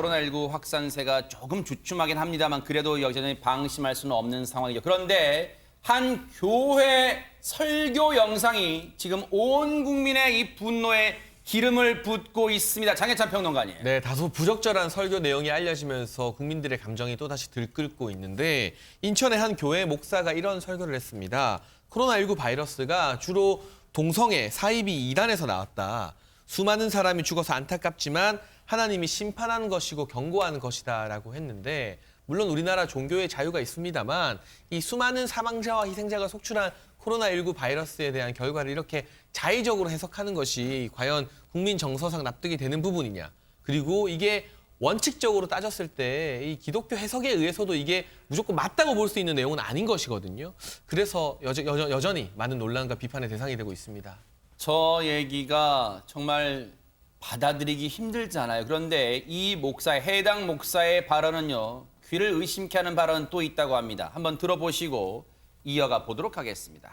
코로나19 확산세가 조금 주춤하긴 합니다만 그래도 여전히 방심할 수는 없는 상황이죠. 그런데 한 교회 설교 영상이 지금 온 국민의 이 분노에 기름을 붓고 있습니다. 장혜찬 평론가님. 네, 다소 부적절한 설교 내용이 알려지면서 국민들의 감정이 또다시 들끓고 있는데 인천의 한 교회 목사가 이런 설교를 했습니다. 코로나19 바이러스가 주로 동성애, 사이비 이단에서 나왔다. 수많은 사람이 죽어서 안타깝지만 하나님이 심판하는 것이고 경고하는 것이다라고 했는데 물론 우리나라 종교의 자유가 있습니다만 이 수많은 사망자와 희생자가 속출한 코로나19 바이러스에 대한 결과를 이렇게 자의적으로 해석하는 것이 과연 국민 정서상 납득이 되는 부분이냐. 그리고 이게 원칙적으로 따졌을 때 이 기독교 해석에 의해서도 이게 무조건 맞다고 볼 수 있는 내용은 아닌 것이거든요. 그래서 여전히 많은 논란과 비판의 대상이 되고 있습니다. 저 얘기가 정말 받아들이기 힘들잖아요. 그런데 이 목사의 해당 목사의 발언은요. 귀를 의심케 하는 발언은 또 있다고 합니다. 한번 들어보시고 이어가 보도록 하겠습니다.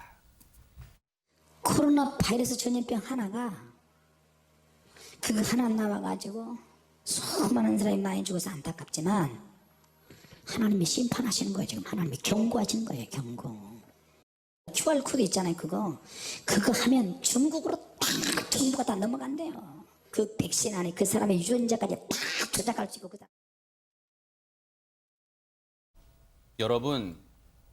코로나 바이러스 전염병 하나가 그거 하나 나와가지고 수많은 사람이 많이 죽어서 안타깝지만 하나님이 심판하시는 거예요. 지금 하나님이 경고하시는 거예요. 경고. QR코드 있잖아요. 그거 하면 중국으로 딱 정보가 다 넘어간대요. 그 백신 안에 그 사람의 유전자까지 다 조작할 수 있고 그 사람. 여러분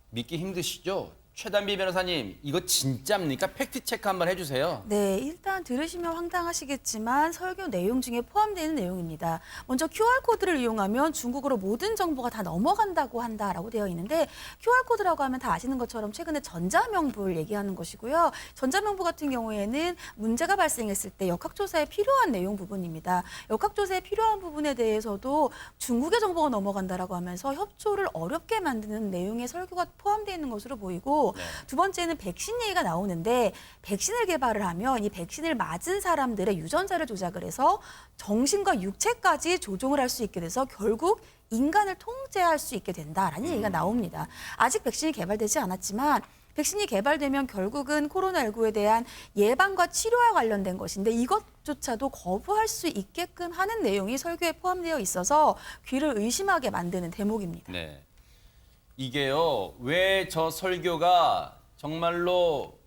믿기 힘드시죠? 최단비 변호사님 이거 진짜입니까? 팩트체크 한번 해주세요. 네, 일단 들으시면 황당하시겠지만 설교 내용 중에 포함되는 내용입니다. 먼저 QR코드를 이용하면 중국어로 모든 정보가 다 넘어간다고 한다라고 되어 있는데 QR코드라고 하면 다 아시는 것처럼 최근에 전자명부를 얘기하는 것이고요. 전자명부 같은 경우에는 문제가 발생했을 때 역학조사에 필요한 내용 부분입니다. 역학조사에 필요한 부분에 대해서도 중국의 정보가 넘어간다라고 하면서 협조를 어렵게 만드는 내용의 설교가 포함되어 있는 것으로 보이고 네. 두 번째는 백신 얘기가 나오는데 백신을 개발을 하면 이 백신을 맞은 사람들의 유전자를 조작을 해서 정신과 육체까지 조종을 할 수 있게 돼서 결국 인간을 통제할 수 있게 된다라는 얘기가 나옵니다. 아직 백신이 개발되지 않았지만 백신이 개발되면 결국은 코로나19에 대한 예방과 치료와 관련된 것인데 이것조차도 거부할 수 있게끔 하는 내용이 설교에 포함되어 있어서 귀를 의심하게 만드는 대목입니다. 네. 이게요, 왜 저 설교가 정말로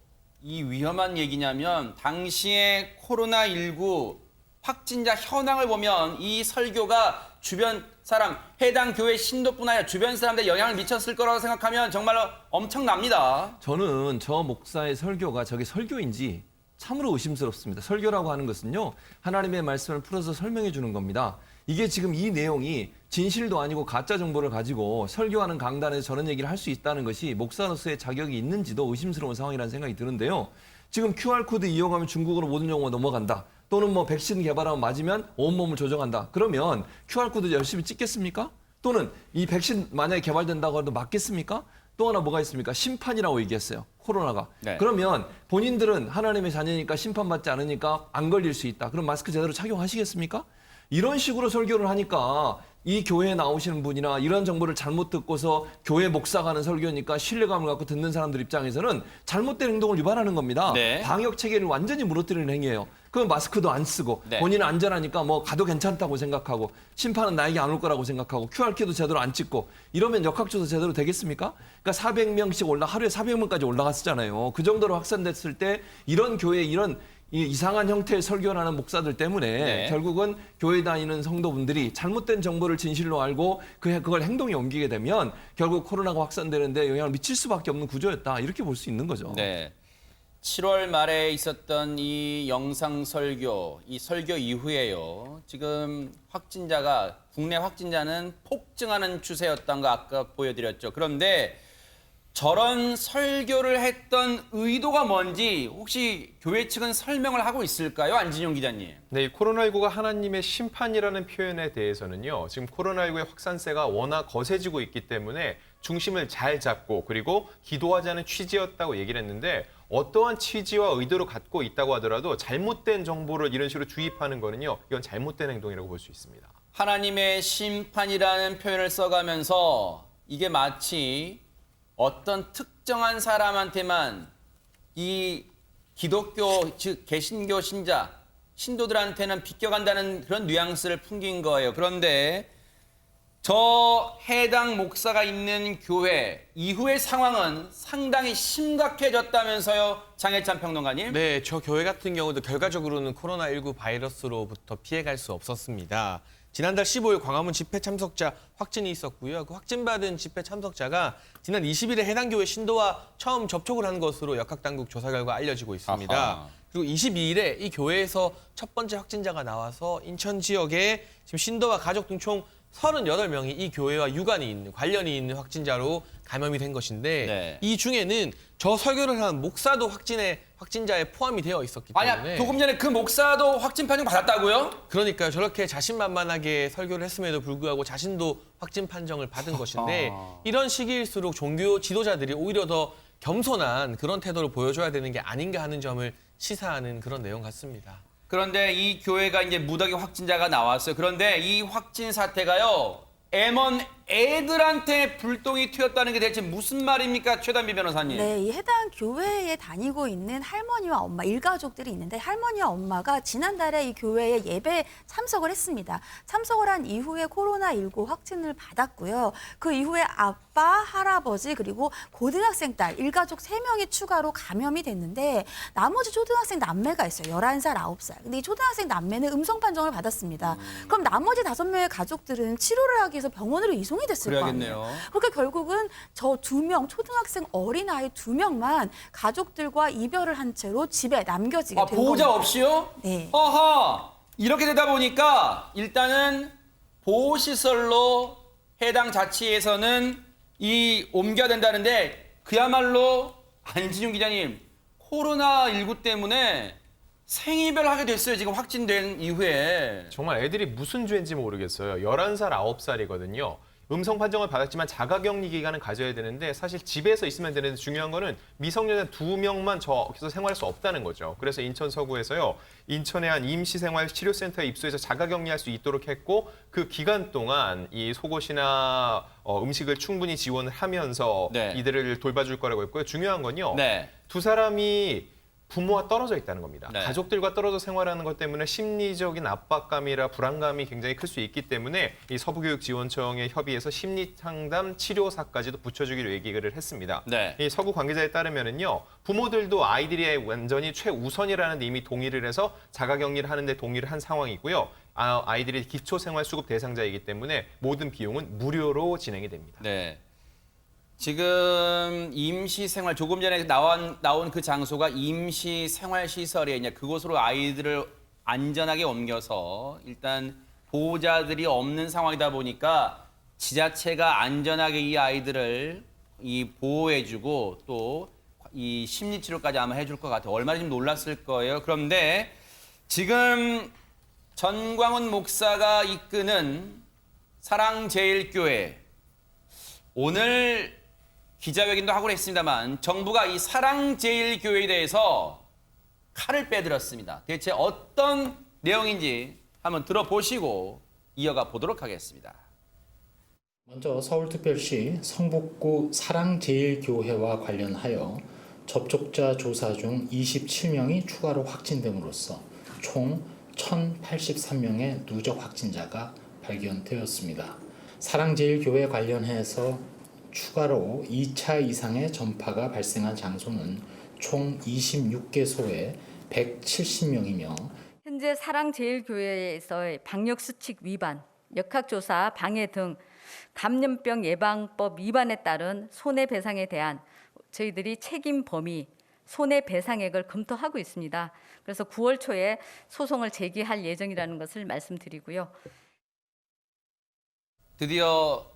이 위험한 얘기냐면 당시에 코로나19 확진자 현황을 보면 이 설교가 주변 사람, 해당 교회 신도뿐 아니라 주변 사람들에 영향을 미쳤을 거라고 생각하면 정말로 엄청납니다. 저는 저 목사의 설교가 저게 설교인지 참으로 의심스럽습니다. 설교라고 하는 것은요, 하나님의 말씀을 풀어서 설명해 주는 겁니다. 이게 지금 이 내용이 진실도 아니고 가짜 정보를 가지고 설교하는 강단에서 저런 얘기를 할 수 있다는 것이 목사로서의 자격이 있는지도 의심스러운 상황이라는 생각이 드는데요. 지금 QR코드 이용하면 중국어로 모든 정보가 넘어간다. 또는 뭐 백신 개발하면 맞으면 온몸을 조정한다. 그러면 QR코드 열심히 찍겠습니까? 또는 이 백신 만약에 개발된다고 해도 맞겠습니까? 또 하나 뭐가 있습니까? 심판이라고 얘기했어요. 코로나가. 네. 그러면 본인들은 하나님의 자녀니까 심판받지 않으니까 안 걸릴 수 있다. 그럼 마스크 제대로 착용하시겠습니까? 이런 식으로 설교를 하니까 이 교회에 나오시는 분이나 이런 정보를 잘못 듣고서 교회 목사가 하는 설교니까 신뢰감을 갖고 듣는 사람들 입장에서는 잘못된 행동을 유발하는 겁니다. 네. 방역 체계를 완전히 무너뜨리는 행위예요. 그럼 마스크도 안 쓰고 네. 본인은 안전하니까 뭐 가도 괜찮다고 생각하고 심판은 나에게 안 올 거라고 생각하고 QR코드 제대로 안 찍고 이러면 역학조사 제대로 되겠습니까? 그러니까 400명씩 하루에 400명까지 올라갔었잖아요. 그 정도로 확산됐을 때 이런 교회 이런 이상한 형태의 설교를 하는 목사들 때문에 네. 결국은 교회 다니는 성도분들이 잘못된 정보를 진실로 알고 그걸 행동에 옮기게 되면 결국 코로나가 확산되는데 영향을 미칠 수밖에 없는 구조였다. 이렇게 볼 수 있는 거죠. 네. 7월 말에 있었던 이 영상 설교, 이 설교 이후에요. 지금 국내 확진자는 폭증하는 추세였던 거 아까 보여드렸죠. 그런데 저런 설교를 했던 의도가 뭔지 혹시 교회 측은 설명을 하고 있을까요? 안진용 기자님. 네, 이 코로나19가 하나님의 심판이라는 표현에 대해서는요. 지금 코로나19의 확산세가 워낙 거세지고 있기 때문에 중심을 잘 잡고 그리고 기도하자는 취지였다고 얘기를 했는데 어떠한 취지와 의도를 갖고 있다고 하더라도 잘못된 정보를 이런 식으로 주입하는 거는요. 이건 잘못된 행동이라고 볼 수 있습니다. 하나님의 심판이라는 표현을 써가면서 이게 마치 어떤 특정한 사람한테만 이 기독교, 즉 개신교 신자 신도들한테는 비껴간다는 그런 뉘앙스를 풍긴 거예요. 그런데 저 해당 목사가 있는 교회 이후의 상황은 상당히 심각해졌다면서요, 장혜찬 평론가님? 네, 저 교회 같은 경우도 결과적으로는 코로나19 바이러스로부터 피해갈 수 없었습니다. 지난달 15일 광화문 집회 참석자 확진이 있었고요. 그 확진받은 집회 참석자가 지난 20일에 해당 교회 신도와 처음 접촉을 한 것으로 역학당국 조사 결과 알려지고 있습니다. 아하. 그리고 22일에 이 교회에서 첫 번째 확진자가 나와서 인천 지역에 지금 신도와 가족 등 총 38명이 이 교회와 유관이 있는, 관련이 있는 확진자로 감염이 된 것인데 네. 이 중에는 저 설교를 한 목사도 확진자에 포함이 되어 있었기 때문에 아니야, 조금 전에 그 목사도 확진 판정 받았다고요? 그러니까요. 저렇게 자신만만하게 설교를 했음에도 불구하고 자신도 확진 판정을 받은 것인데 이런 시기일수록 종교 지도자들이 오히려 더 겸손한 그런 태도를 보여줘야 되는 게 아닌가 하는 점을 시사하는 그런 내용 같습니다. 그런데 이 교회가 이제 무더기 확진자가 나왔어요. 그런데 이 확진 사태가요, M1 애들한테 불똥이 튀었다는 게 대체 무슨 말입니까, 최단비 변호사님? 네, 이 해당 교회에 다니고 있는 할머니와 엄마, 일가족들이 있는데 할머니와 엄마가 지난달에 이 교회에 예배에 참석을 했습니다. 참석을 한 이후에 코로나19 확진을 받았고요. 그 이후에 아빠, 할아버지, 그리고 고등학생 딸, 일가족 3명이 추가로 감염이 됐는데 나머지 초등학생 남매가 있어요. 11살, 9살. 근데 이 초등학생 남매는 음성 판정을 받았습니다. 그럼 나머지 5명의 가족들은 치료를 하기 위해서 병원으로 이송이 됐을 거 그래야겠네요. 아니에요. 그러니까 결국은 저 2명, 초등학생 어린아이 2명만 가족들과 이별을 한 채로 집에 남겨지게 된 보호자 겁니다. 없이요? 네. 아하, 이렇게 되다 보니까 일단은 보호시설로 해당 자치에서는 이 옮겨야 된다는데 그야말로 안진용 기자님, 코로나19 때문에 생이별하게 됐어요. 지금 확진된 이후에. 정말 애들이 무슨 죄인지 모르겠어요. 11살, 9살이거든요. 음성 판정을 받았지만 자가격리 기간은 가져야 되는데 사실 집에서 있으면 되는데 중요한 거는 미성년자 2명만 저기서 생활할 수 없다는 거죠. 그래서 인천 서구에서요. 인천의 한 임시생활치료센터에 입소해서 자가격리할 수 있도록 했고 그 기간 동안 이 속옷이나 음식을 충분히 지원을 하면서 네. 이들을 돌봐줄 거라고 했고요. 중요한 건요. 네. 두 사람이 부모와 떨어져 있다는 겁니다. 네. 가족들과 떨어져 생활하는 것 때문에 심리적인 압박감이라 불안감이 굉장히 클 수 있기 때문에 이 서부교육지원청에 협의해서 심리상담 치료사까지도 붙여주기로 얘기를 했습니다. 네. 이 서구 관계자에 따르면은요, 부모들도 아이들이 완전히 최우선이라는 데 이미 동의를 해서 자가격리를 하는데 동의를 한 상황이고요. 아이들이 기초생활수급 대상자이기 때문에 모든 비용은 무료로 진행이 됩니다. 네. 지금 임시생활 조금 전에 나온 그 장소가 임시생활시설이에요. 이제 그곳으로 아이들을 안전하게 옮겨서 일단 보호자들이 없는 상황이다 보니까 지자체가 안전하게 이 아이들을 보호해주고 또 이 심리치료까지 아마 해줄 것 같아요. 얼마나 좀 놀랐을 거예요. 그런데 지금 전광훈 목사가 이끄는 사랑제일교회 오늘 기자회견도 하고 했습니다만 정부가 이 사랑제일교회에 대해서 칼을 빼들었습니다. 대체 어떤 내용인지 한번 들어보시고 이어가 보도록 하겠습니다. 먼저 서울특별시 성북구 사랑제일교회와 관련하여 접촉자 조사 중 27명이 추가로 확진됨으로써 총 1,083명의 누적 확진자가 발견되었습니다. 사랑제일교회 관련해서 추가로 2차 이상의 전파가 발생한 장소는 총 26개소에 170명이며 현재 사랑제일교회에서의 방역수칙 위반, 역학조사, 방해 등 감염병 예방법 위반에 따른 손해배상에 대한 저희들이 책임 범위, 손해배상액을 검토하고 있습니다. 그래서 9월 초에 소송을 제기할 예정이라는 것을 말씀드리고요. 드디어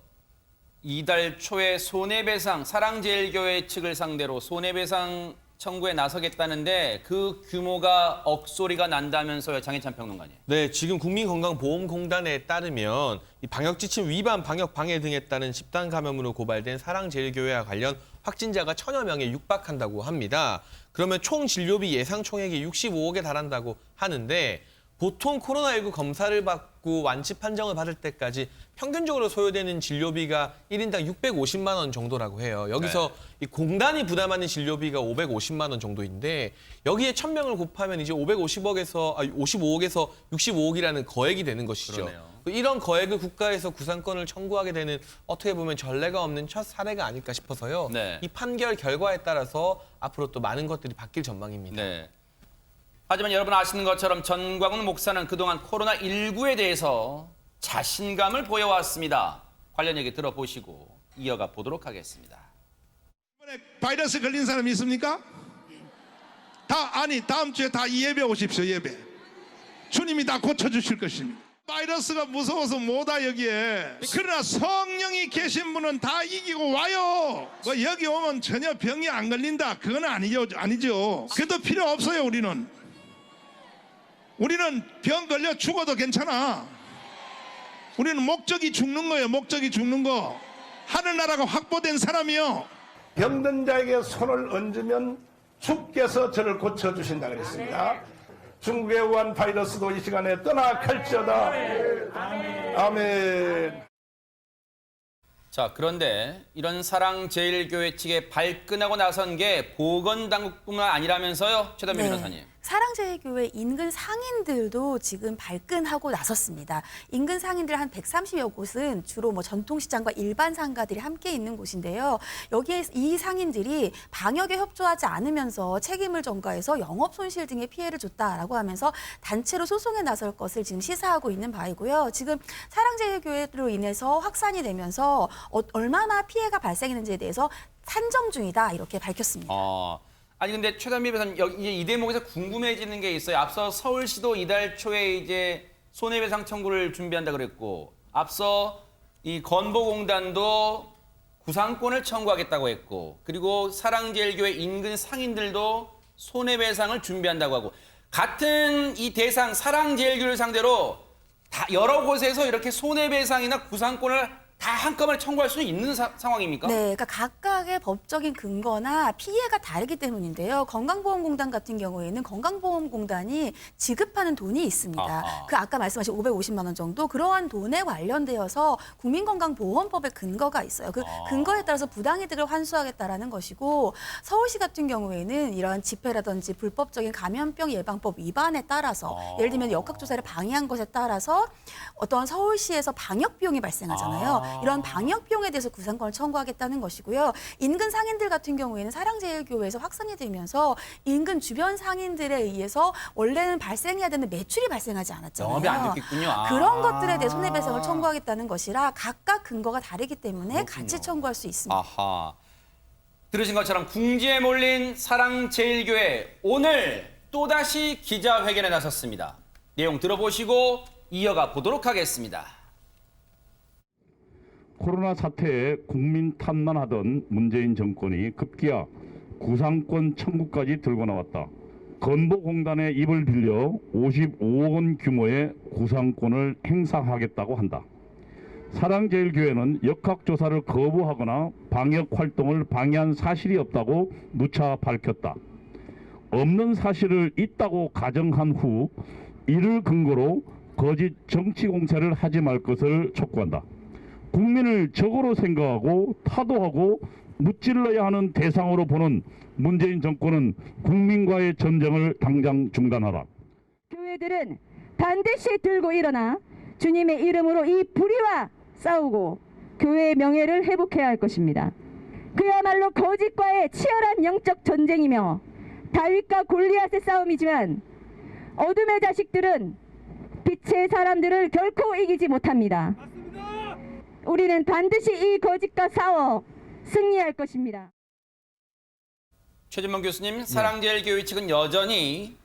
이달 초에 손해배상, 사랑제일교회 측을 상대로 손해배상 청구에 나서겠다는데 그 규모가 억소리가 난다면서요, 장혜찬 평론가님. 네, 지금 국민건강보험공단에 따르면 이 방역지침 위반, 방역 방해 등에 따른 집단 감염으로 고발된 사랑제일교회와 관련 확진자가 1,000여 명에 육박한다고 합니다. 그러면 총 진료비 예상 총액이 65억에 달한다고 하는데 보통 코로나19 검사를 받고 완치 판정을 받을 때까지 평균적으로 소요되는 진료비가 1인당 650만 원 정도라고 해요. 여기서 이 공단이 부담하는 진료비가 550만 원 정도인데 여기에 1,000명을 곱하면 이제 55억에서 65억이라는 거액이 되는 것이죠. 그러네요. 이런 거액을 국가에서 구상권을 청구하게 되는 어떻게 보면 전례가 없는 첫 사례가 아닐까 싶어서요. 네. 이 판결 결과에 따라서 앞으로 또 많은 것들이 바뀔 전망입니다. 네. 하지만 여러분 아시는 것처럼 전광훈 목사는 그동안 코로나19에 대해서 자신감을 보여왔습니다. 관련 얘기 들어보시고 이어가 보도록 하겠습니다. 이번에 바이러스 걸린 사람 있습니까? 다음 주에 다 예배 오십시오. 예배. 주님이 다 고쳐주실 것입니다. 바이러스가 무서워서 못와 여기에. 그러나 성령이 계신 분은 다 이기고 와요. 뭐 여기 오면 전혀 병이 안 걸린다. 그건 아니죠. 그것도 필요 없어요. 우리는 병 걸려 죽어도 괜찮아. 우리는 목적이 죽는 거예요. 목적이 죽는 거. 하늘나라가 확보된 사람이요. 병든 자에게 손을 얹으면 주께서 저를 고쳐주신다 그랬습니다. 중국의 우한 바이러스도 이 시간에 떠나갈지어다. 아멘. 자, 그런데 이런 사랑제일교회 측에 발끈하고 나선 게 보건당국뿐만 아니라면서요, 최단민 변호사님. 사랑제일교회 인근 상인들도 지금 발끈하고 나섰습니다. 인근 상인들 한 130여 곳은 주로 뭐 전통시장과 일반 상가들이 함께 있는 곳인데요. 여기에 이 상인들이 방역에 협조하지 않으면서 책임을 전가해서 영업 손실 등의 피해를 줬다라고 하면서 단체로 소송에 나설 것을 지금 시사하고 있는 바이고요. 지금 사랑제일교회로 인해서 확산이 되면서 얼마나 피해가 발생했는지에 대해서 산정 중이다 이렇게 밝혔습니다. 아니 근데 최단민 변호사님 이 대목에서 궁금해지는 게 있어요. 앞서 서울시도 이달 초에 이제 손해배상 청구를 준비한다 그랬고, 앞서 이 건보공단도 구상권을 청구하겠다고 했고, 그리고 사랑제일교회 인근 상인들도 손해배상을 준비한다고 하고, 같은 이 대상 사랑제일교회를 상대로 다 여러 곳에서 이렇게 손해배상이나 구상권을 다 한꺼번에 청구할 수 있는 상황입니까? 네, 그러니까 각각의 법적인 근거나 피해가 다르기 때문인데요. 건강보험공단 같은 경우에는 건강보험공단이 지급하는 돈이 있습니다. 아하. 그 아까 말씀하신 550만 원 정도 그러한 돈에 관련되어서 국민건강보험법의 근거가 있어요. 그 근거에 따라서 부당이득을 환수하겠다라는 것이고, 서울시 같은 경우에는 이러한 집회라든지 불법적인 감염병 예방법 위반에 따라서 예를 들면 역학조사를 방해한 것에 따라서 어떤 서울시에서 방역 비용이 발생하잖아요. 이런 방역 비용에 대해서 구상권을 청구하겠다는 것이고요. 인근 상인들 같은 경우에는 사랑제일교회에서 확산이 되면서 인근 주변 상인들에 의해서 원래는 발생해야 되는 매출이 발생하지 않았잖아요. 영업이 안 됐겠군요. 그런 것들에 대해 손해배상을 청구하겠다는 것이라 각각 근거가 다르기 때문에 그렇군요. 같이 청구할 수 있습니다. 아하. 들으신 것처럼 궁지에 몰린 사랑제일교회 오늘 또다시 기자회견에 나섰습니다. 내용 들어보시고 이어가 보도록 하겠습니다. 코로나 사태에 국민 탓만 하던 문재인 정권이 급기야 구상권 청구까지 들고 나왔다. 건보공단의 입을 빌려 55억 원 규모의 구상권을 행사하겠다고 한다. 사랑제일교회는 역학조사를 거부하거나 방역활동을 방해한 사실이 없다고 누차 밝혔다. 없는 사실을 있다고 가정한 후 이를 근거로 거짓 정치 공세를 하지 말 것을 촉구한다. 국민을 적으로 생각하고 타도하고 무찔러야 하는 대상으로 보는 문재인 정권은 국민과의 전쟁을 당장 중단하라. 교회들은 반드시 들고 일어나 주님의 이름으로 이 불의와 싸우고 교회의 명예를 회복해야 할 것입니다. 그야말로 거짓과의 치열한 영적 전쟁이며 다윗과 골리앗의 싸움이지만 어둠의 자식들은 빛의 사람들을 결코 이기지 못합니다. 우리는 반드시 이 거짓과 싸워 승리할 것입니다. 최진범 교수님, 사랑제일교회 측은 여전히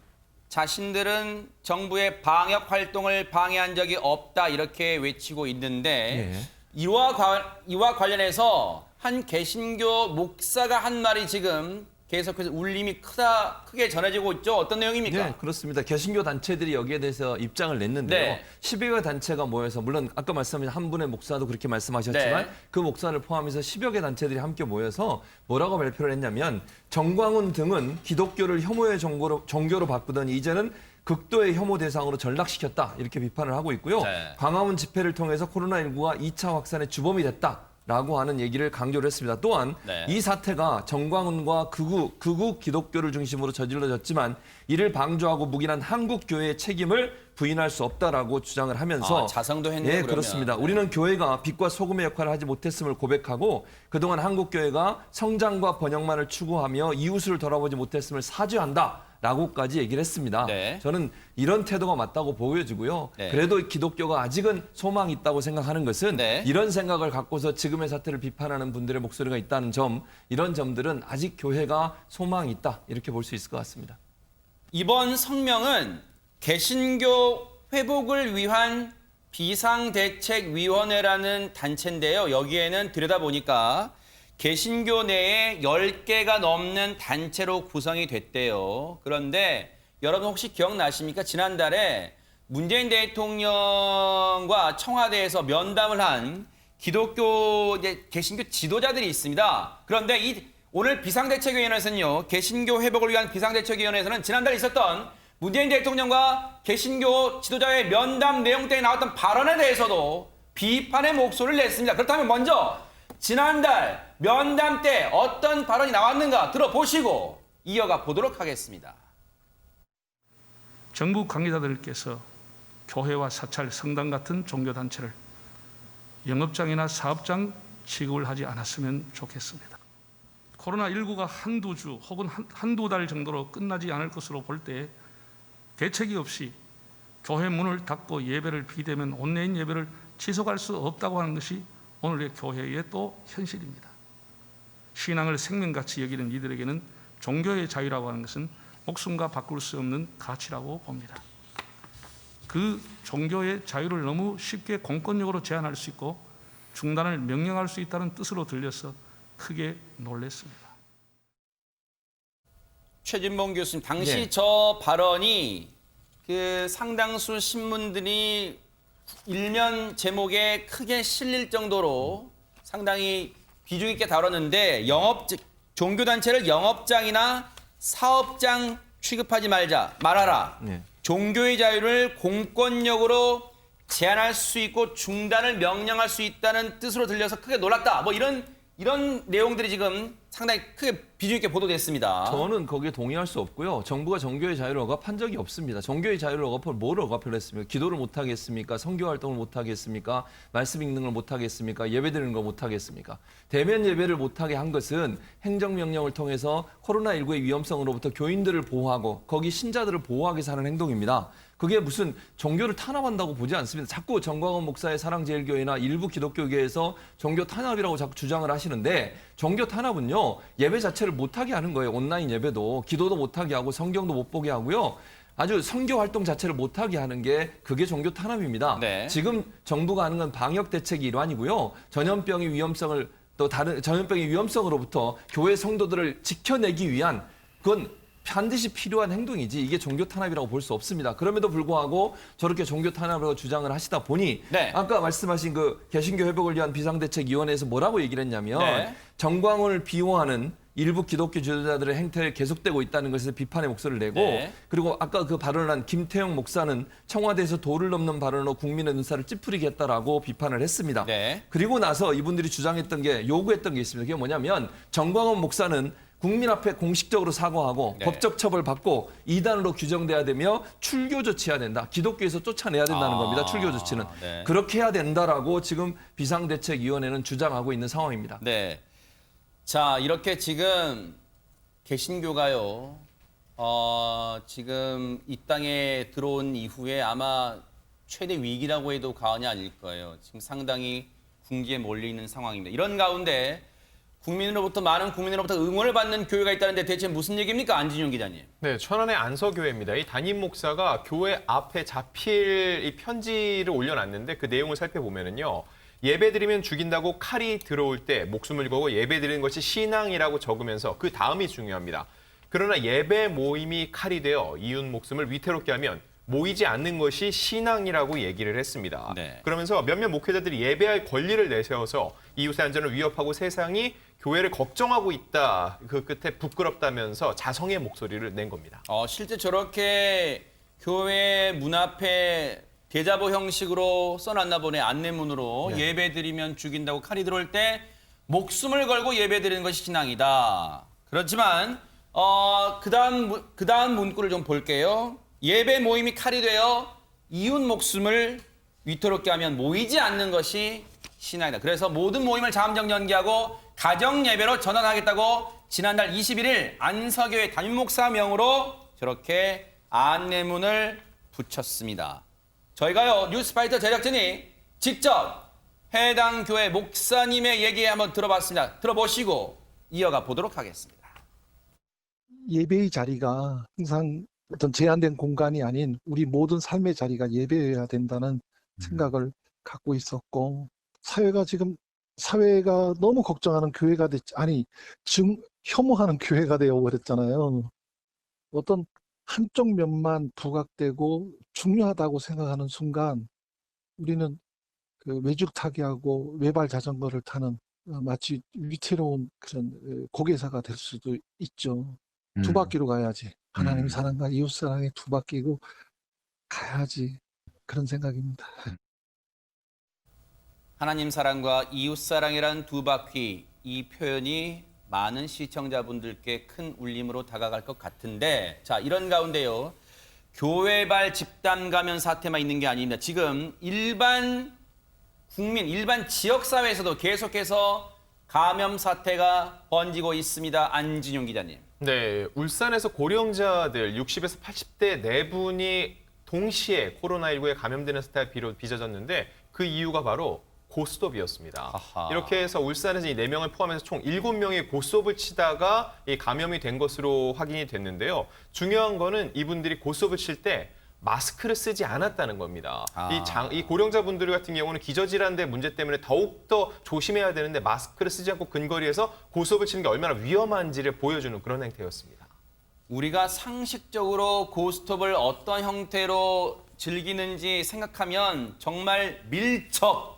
자신들은 정부의 방역 활동을 방해한 적이 없다 이렇게 외치고 있는데 이와 관련해서 한 개신교 목사가 한 말이 지금 계속해서 울림이 크게 전해지고 있죠. 어떤 내용입니까? 네, 그렇습니다. 개신교 단체들이 여기에 대해서 입장을 냈는데요. 네. 10여 개 단체가 모여서, 물론 아까 말씀하신 한 분의 목사도 그렇게 말씀하셨지만 네. 그 목사를 포함해서 10여 개 단체들이 함께 모여서 뭐라고 발표를 했냐면, 정광훈 등은 기독교를 혐오의 종교로 바꾸더니 이제는 극도의 혐오 대상으로 전락시켰다 이렇게 비판을 하고 있고요. 네. 광화문 집회를 통해서 코로나19가 2차 확산의 주범이 됐다라고 하는 얘기를 강조를 했습니다. 또한 네. 이 사태가 정광훈과 극우 기독교를 중심으로 저질러졌지만 이를 방조하고 묵인한 한국 교회의 책임을 부인할 수 없다라고 주장을 하면서 자성도 했네요. 예, 그러면. 그렇습니다. 우리는 교회가 빛과 소금의 역할을 하지 못했음을 고백하고 그동안 한국 교회가 성장과 번영만을 추구하며 이웃을 돌아보지 못했음을 사죄한다라고까지 얘기를 했습니다. 네. 저는 이런 태도가 맞다고 보여지고요. 네. 그래도 기독교가 아직은 소망이 있다고 생각하는 것은 네. 이런 생각을 갖고서 지금의 사태를 비판하는 분들의 목소리가 있다는 점, 이런 점들은 아직 교회가 소망이 있다 이렇게 볼 수 있을 것 같습니다. 이번 성명은 개신교 회복을 위한 비상대책위원회라는 단체인데요. 여기에는 들여다보니까 개신교 내에 10개가 넘는 단체로 구성이 됐대요. 그런데 여러분 혹시 기억나십니까? 지난달에 문재인 대통령과 청와대에서 면담을 한 기독교 개신교 지도자들이 있습니다. 그런데 오늘 비상대책위원회에서는요. 개신교 회복을 위한 비상대책위원회에서는 지난달 있었던 문재인 대통령과 개신교 지도자의 면담 내용 때에 나왔던 발언에 대해서도 비판의 목소리를 냈습니다. 그렇다면 먼저 지난달 면담 때 어떤 발언이 나왔는가 들어보시고 이어가 보도록 하겠습니다. 정부 관계자들께서 교회와 사찰, 성당 같은 종교단체를 영업장이나 사업장 취급을 하지 않았으면 좋겠습니다. 코로나19가 한두 주 혹은 한두 달 정도로 끝나지 않을 것으로 볼 때 대책이 없이 교회 문을 닫고 예배를 비대면 온라인 예배를 지속할 수 없다고 하는 것이 오늘의 교회의 또 현실입니다. 신앙을 생명같이 여기는 이들에게는 종교의 자유라고 하는 것은 목숨과 바꿀 수 없는 가치라고 봅니다. 그 종교의 자유를 너무 쉽게 공권력으로 제한할 수 있고 중단을 명령할 수 있다는 뜻으로 들려서 크게 놀랐습니다. 최진봉 교수님, 당시 네. 저 발언이 그 상당수 신문들이 일면 제목에 크게 실릴 정도로 상당히 비중 있게 다뤘는데 종교단체를 영업장이나 사업장 취급하지 말아라. 네. 종교의 자유를 공권력으로 제한할 수 있고 중단을 명령할 수 있다는 뜻으로 들려서 크게 놀랐다. 뭐 이런 내용들이 지금 상당히 크게 비중 있게 보도됐습니다. 저는 거기에 동의할 수 없고요. 정부가 종교의 자유를 억압한 적이 없습니다. 종교의 자유를 억압을 뭘 억압을 했습니까? 기도를 못 하겠습니까? 선교 활동을 못 하겠습니까? 말씀 읽는 걸 못 하겠습니까? 예배 드리는 걸 못 하겠습니까? 대면 예배를 못 하게 한 것은 행정명령을 통해서 코로나19의 위험성으로부터 교인들을 보호하고 거기 신자들을 보호하기 위해서 하는 행동입니다. 그게 무슨 종교를 탄압한다고 보지 않습니다. 자꾸 정광훈 목사의 사랑제일교회나 일부 기독교계에서 종교 탄압이라고 자꾸 주장을 하시는데 종교 탄압은요. 예배 자체를 못하게 하는 거예요. 온라인 예배도. 기도도 못하게 하고 성경도 못 보게 하고요. 아주 선교 활동 자체를 못하게 하는 게 그게 종교 탄압입니다. 네. 지금 정부가 하는 건 방역 대책이 일환이고요. 전염병의 위험성을 또 다른 전염병의 위험성으로부터 교회 성도들을 지켜내기 위한 그건 반드시 필요한 행동이지 이게 종교 탄압이라고 볼 수 없습니다. 그럼에도 불구하고 저렇게 종교 탄압으로 주장을 하시다 보니 네. 아까 말씀하신 그 개신교 회복을 위한 비상대책위원회에서 뭐라고 얘기를 했냐면 네. 정광훈을 비호하는 일부 기독교 지도자들의 행태를 계속되고 있다는 것에 비판의 목소리를 내고 네. 그리고 아까 그 발언을 한 김태형 목사는 청와대에서 도를 넘는 발언으로 국민의 눈살을 찌푸리게 했다라고 비판을 했습니다. 네. 그리고 나서 이분들이 주장했던 게 요구했던 게 있습니다. 그게 뭐냐면 정광훈 목사는 국민 앞에 공식적으로 사과하고 네. 법적 처벌받고 이단으로 규정돼야 되며 출교 조치해야 된다. 기독교에서 쫓아내야 된다는 겁니다. 출교 조치는. 네. 그렇게 해야 된다라고 지금 비상대책위원회는 주장하고 있는 상황입니다. 네. 자, 이렇게 지금 개신교가요. 지금 이 땅에 들어온 이후에 아마 최대 위기라고 해도 과언이 아닐 거예요. 지금 상당히 궁지에 몰려 있는 상황입니다. 이런 가운데 많은 국민으로부터 응원을 받는 교회가 있다는데 대체 무슨 얘기입니까? 안진용 기자님. 네, 천안의 안서교회입니다. 이 담임 목사가 교회 앞에 자필 이 편지를 올려놨는데 그 내용을 살펴보면은요. 예배드리면 죽인다고 칼이 들어올 때 목숨을 걸고 예배드리는 것이 신앙이라고 적으면서 그 다음이 중요합니다. 그러나 예배 모임이 칼이 되어 이웃 목숨을 위태롭게 하면 모이지 않는 것이 신앙이라고 얘기를 했습니다. 네. 그러면서 몇몇 목회자들이 예배할 권리를 내세워서 이웃의 안전을 위협하고 세상이 교회를 걱정하고 있다. 그 끝에 부끄럽다면서 자성의 목소리를 낸 겁니다. 실제 저렇게 교회 문 앞에 대자보 형식으로 써놨나 보네. 안내문으로 네. 예배 드리면 죽인다고 칼이 들어올 때 목숨을 걸고 예배 드리는 것이 신앙이다. 그렇지만 그다음 문구를 좀 볼게요. 예배 모임이 칼이 되어 이웃 목숨을 위태롭게 하면 모이지 않는 것이 신앙이다. 그래서 모든 모임을 잠정 연기하고 가정 예배로 전환하겠다고 지난달 21일 안서교회 담임목사 명으로 저렇게 안내문을 붙였습니다. 저희가요 뉴스파이터 제작진이 직접 해당 교회 목사님의 얘기 한번 들어봤습니다. 들어보시고 이어가 보도록 하겠습니다. 예배의 자리가 항상 어떤 제한된 공간이 아닌 우리 모든 삶의 자리가 예배여야 된다는 생각을 갖고 있었고, 사회가 너무 걱정하는 교회가 혐오하는 교회가 되어버렸잖아요. 어떤 한쪽 면만 부각되고 중요하다고 생각하는 순간 우리는 그 외죽타기하고 외발 자전거를 타는 마치 위태로운 그런 고개사가 될 수도 있죠. 두 바퀴로 가야지. 하나님 사랑과 이웃 사랑의 두 바퀴고 가야지. 그런 생각입니다. 하나님 사랑과 이웃 사랑이란 두 바퀴, 이 표현이 많은 시청자분들께 큰 울림으로 다가갈 것 같은데, 자, 이런 가운데요, 교회발 집단 감염 사태만 있는 게 아닙니다. 지금 일반 국민, 일반 지역사회에서도 계속해서 감염 사태가 번지고 있습니다. 안진용 기자님. 네, 울산에서 고령자들 60에서 80대 4분이 동시에 코로나19에 감염되는 사태가 빚어졌는데 그 이유가 바로 고스톱이었습니다. 아하. 이렇게 해서 울산에서 이 4명을 포함해서 총 7명이 고스톱을 치다가 이 감염이 된 것으로 확인이 됐는데요. 중요한 거는 이분들이 고스톱을 칠 때 마스크를 쓰지 않았다는 겁니다. 이 고령자분들 같은 경우는 기저질환의 문제 때문에 더욱더 조심해야 되는데 마스크를 쓰지 않고 근거리에서 고스톱을 치는 게 얼마나 위험한지를 보여주는 그런 행태였습니다. 우리가 상식적으로 고스톱을 어떤 형태로 즐기는지 생각하면 정말 밀접